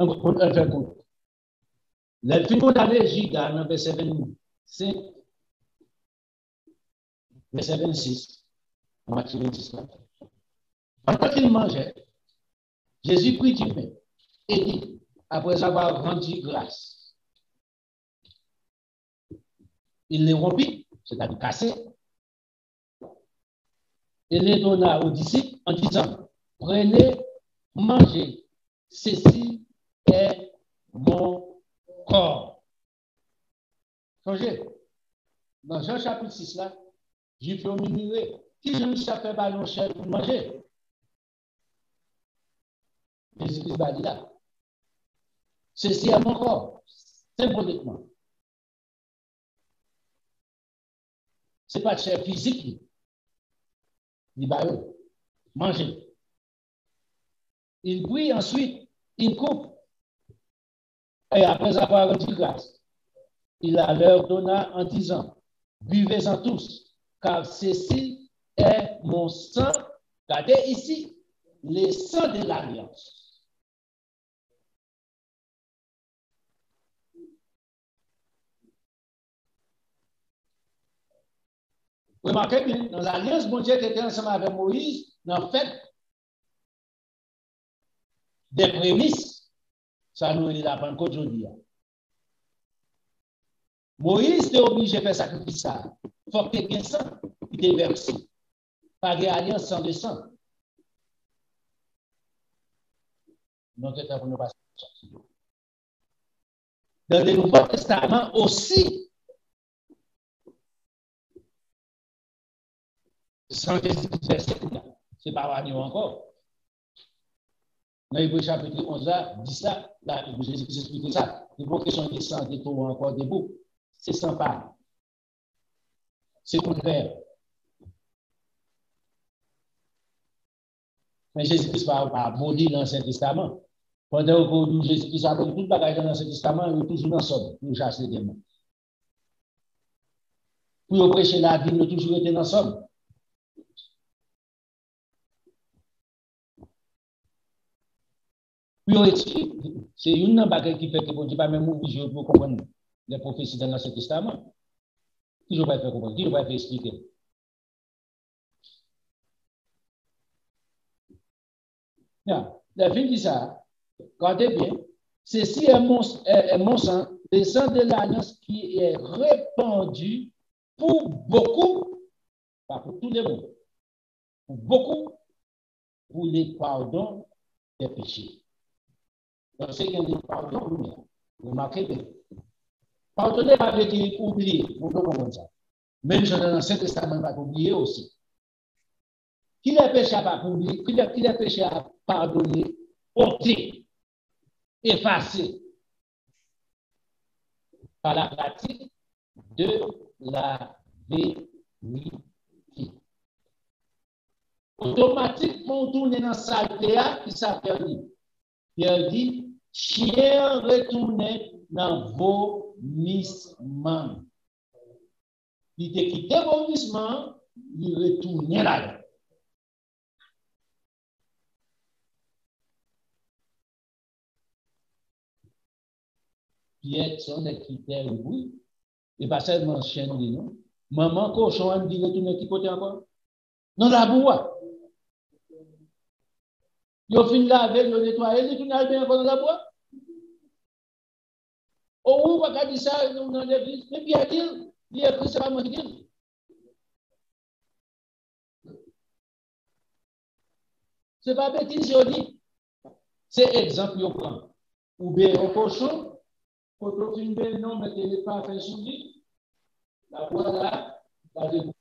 On va faire compte. Le film qu'on avait Giga dans le verset 25, verset 26, en Matthieu 26. Pendant qu'il mangeait, Jésus prit du pain et dit, après avoir rendu grâce, il les rompit, c'est-à-dire cassé, et les donna aux disciples en disant, prenez, mangez, ceci est mon corps. Changez. Dans Jean chapitre 6, là, j'ai fait au milieu, qui je ne sais pas ballon cher pour manger. Jésus-Christ va dire là. Ceci est mon corps, symboliquement. Ce n'est pas de chair physique. Il va manger. Il prie ensuite, il coupe. Et après avoir rendu grâce, il leur donna en disant, buvez-en tous, car ceci est mon sang. Regardez ici, le sang de l'alliance. Remarquez bien, dans l'alliance, mon Dieu qui était ensemble avec Moïse, en fait, des prémices, ça nous est la Pentecôte aujourd'hui. Moïse était obligé de faire sacrifice ça. Il faut que quelqu'un sang, il était versé. Pas d'alliance sans de sang. Donc, c'est pour nous passer. Dans le Nouveau Testament aussi, sans Jésus-Christ, c'est pas vrai encore. Dans l'Hébreu chapitre 11, là, dit ça, là, Jésus-Christ explique ça. Il faut que son sang est encore debout. C'est sans part. C'est contraire. Mais Jésus-Christ va abonner l'Ancien Testament. Pendant que Jésus-Christ a abonné tout le bagage dans l'Ancien Testament, il est toujours ensemble pour chasser les démons. Pour prêcher la Bible, il a toujours été ensemble. C'est une bagage qui fait que bon Dieu pas même obligé pour comprendre les prophéties dans l'Ancien Testament. Qui ne va pas faire comprendre, qui ne va pas expliquer. La vie dit ça, regardez bien, ceci est mon sang, le sang de l'alliance qui est répandu pour beaucoup, pas pour tous les mondes, pour beaucoup, pour les pardons des péchés. Donc, c'est qu'il y a des pardons, vous remarquez bien. Pardonner pas veut dire oublier, vous pouvez comprendre ça. Même dans l'Ancien Testament, il va oublier aussi. Qui les péché à pas oublier, qui les péché à pardonner, ôter, effacer par la pratique de la vérité. Automatiquement, on tourne dans sa théâtre, qui s'appelle Pierre dit, chien retournez dans vos missements. Il te quitté vos missements, il retourne là. Pierre, son des critères, oui. Et pas seulement chien, non. Maman, cochon, elle me dit retourner qui côté encore? Non, la boue. Yo fin laver, yo nettoyer, il retourne bien encore dans la boue. Oh, on va dire ça dans l'église. Mais bien dire, il est pris, c'est pas moi qui dis. C'est pas bêtise, je dis. C'est exemple, yo prend. Ou bien au cochon, quand on finit bien, non, mettez les pas à sous lui. La boue là, la débouche.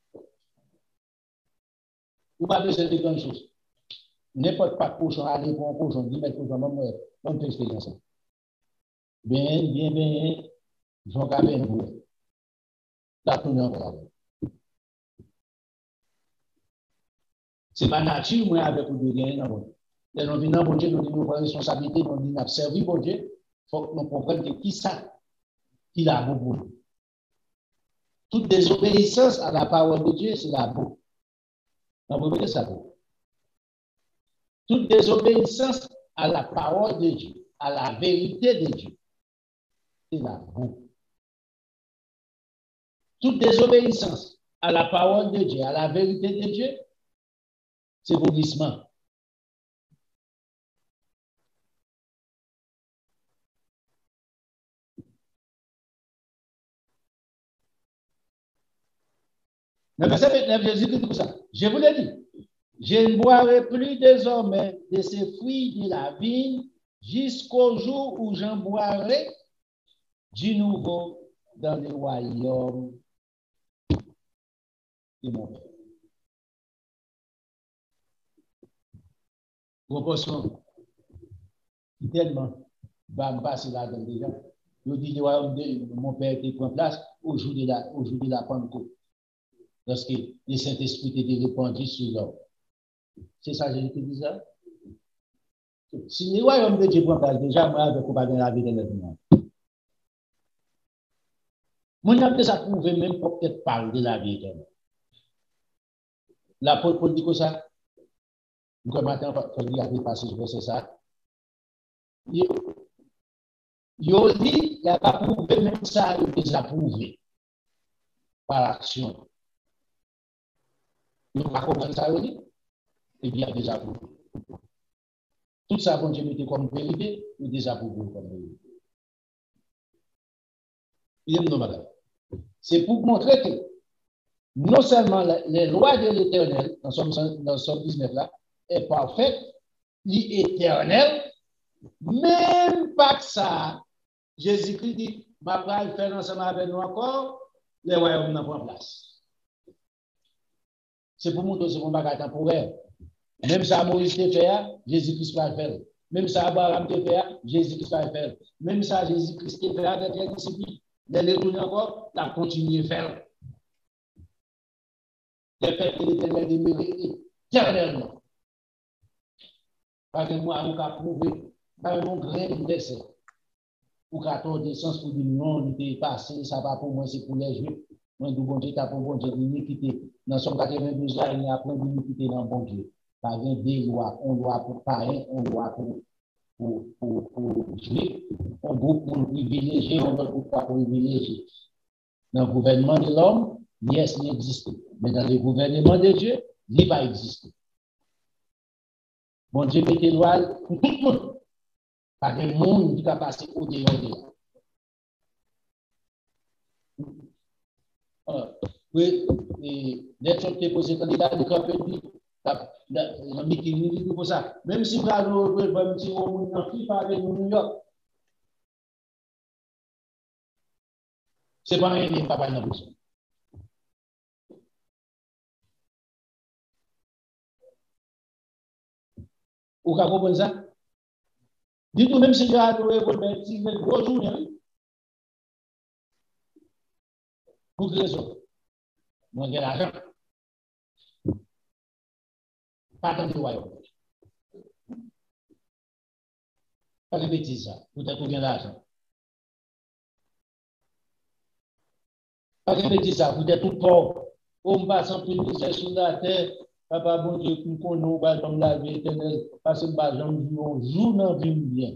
Ou pas besoin de grandes choses. N'importe pas de cochon, aller pour un cochon, dit, mais cochon, maman, on peut expliquer ça. Bien, j'en garde vous. La tourne encore. C'est pas nature, moi, avec vous de gagner dans votre. Et nous venons, bon Dieu, nous avons une responsabilité, nous avons servi, bon Dieu. Il faut que nous comprenions qui ça, qui l'a beau. Toute désobéissance à la parole de Dieu, c'est la boue. On peut dire ça. Toute désobéissance à la parole de Dieu, à la vérité de Dieu, c'est la boue. Toute désobéissance à la parole de Dieu, à la vérité de Dieu, c'est vomissement. Le verset 29, Jésus dit ça. Je vous l'ai dit. Je ne boirai plus désormais de ces fruits de la vigne jusqu'au jour où j'en boirai du nouveau dans le royaume de mon Père. Proportion tellement va passer là-dedans déjà. Je dis le royaume de mon Père qui prend place au jour de la Pentecôte. Lorsque le Saint-Esprit était répandu sur l'homme. C'est ça, Jésus qui dit ça? Si le royaume de Dieu prend place, déjà, moi, je ne peux pas donner la vie de l'être. Mon âme déjà prouvé même pour peut-être parler de la vie éternelle. L'apôtre Paul dit que ça, le matin, il a passé sur ça. Il a pas prouvé même ça, il a déjà prouvé par l'action. Il n'a pas compris ça, il dit, et bien déjà prouvé. Tout ça, bon Dieu mettait comme vérité, il déjà prouvé comme vérité. Il est madame. C'est pour montrer que non seulement les lois de l'Éternel, dans Somme 19 là, est parfaite, l'éternel, même pas que ça. Jésus-Christ dit, ma parole fait ensemble avec nous encore, les royaumes n'ont pas place. C'est pour montrer que c'est un bagage temporaire. Même ça, Moïse te fait, Jésus-Christ va le faire. Même ça, Abraham te fait, Jésus-Christ va le faire. Même ça, Jésus-Christ te fait avec les disciples. Les retourner encore, la continuer à faire. Les peuples de l'Éternel demeurent éternellement. Parce que moi, on a prouvé, par mon grain de verset, pour 14 décembre, pour dire non, il est passé, ça va pour moi, c'est pour les Juifs. Moi, du bon Dieu, t'as pour bon Dieu, l'iniquité. Dans son 92 là, il y a plein d'iniquité dans bon Dieu. Par exemple, des lois, on doit pour païens, on doit pour Juifs, on groupe pour privilégier, on doit pour pas privilégier. Dans le gouvernement de l'homme, yes, il existe. Mais dans le gouvernement de Dieu, il va exister. Bon Dieu met des lois pour tout le monde. Pas de monde qui va passer au-dehors de là. Oui, les gens qui posent candidat de campagne, l'ami qui nous dit pour ça. Même si vous avez un petit moment dans FIFA avec New York, c'est pas rien, pas pas une option. Vous comprenez ça? Dites-nous même si vous avez un petit gros journée. Pour quelle raison? Moi, j'ai l'argent. Pas dans le royaume. Pas de bêtises, ça. Peut-être que bien l'argent. Pas de bêtises, ça. Peut-être tout pauvre. On passe en plus de sur la terre. Papa, bon Dieu, nous connaissons pas comme la vie éternelle. Parce que j'en vis un jour dans la vie bien.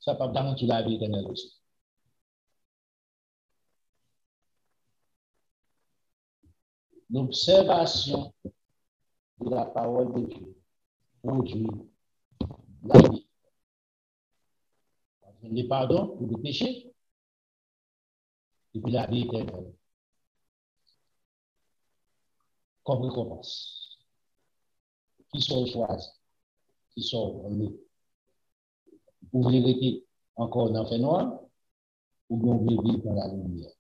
Ça peut garantir la vie éternelle aussi. L'observation de la parole de Dieu produit la vie. Le pardon pour le péché et puis la vie éternelle. Comme récompense. Qui sont choisis, qui sont venus. Vous voulez rester encore dans le fait noir ou bien vous voulez vivre dans la lumière?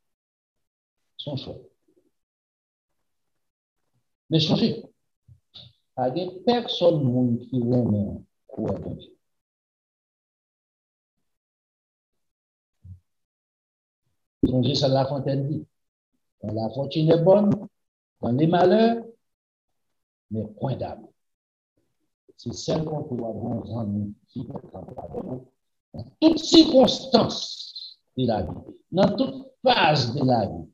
Son choix. Mais changez. Il y a des personnes qui aiment croire en Dieu. Songez sur la fontaine vie. Quand la fortune est bonne, dans les malheurs, mais point d'âme. C'est celle qu'on peut avoir en qui peut dans toutes circonstances de la vie, dans toute phase de la vie.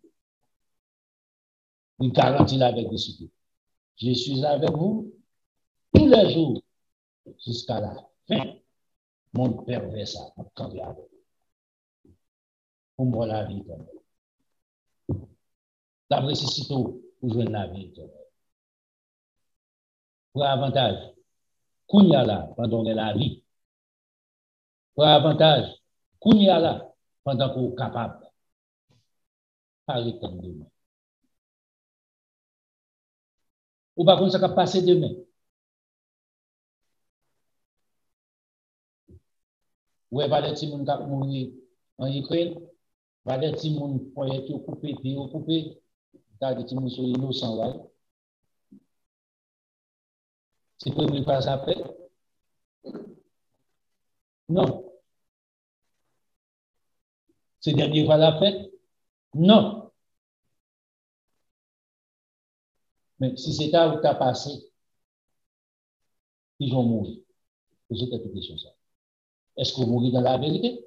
Il garantit avec discipline. Je suis avec vous tous les jours jusqu'à la fin. Mon Père veut ça, quand il y a pour moi la vie. D'après c'est sitôt pour jouer la vie. Pour avantage, Kounya là, pendant la vie. Pour avantage, Kounya là, pendant qu'on est capable. Pas l'éternellement. Ou par contre, ça va passer demain. Ouais, va les gens qui mourir en Ukraine, va les gens qui ont été occupés, puis occupés, car les gens sont innocents, ouais. C'est pour ne pas ça fait? Non. C'est dernier fois la fête? Non. Mais si c'est là où tu as passé, ils vont mourir. Posez-toi toutes les choses. Est-ce qu'on mourit dans la vérité?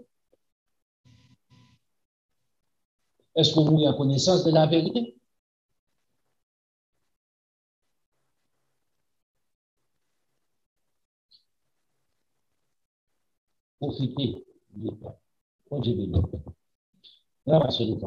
Est-ce qu'on mourit en connaissance de la vérité? Profitez du temps. Quand je vais bien. Là, ma seule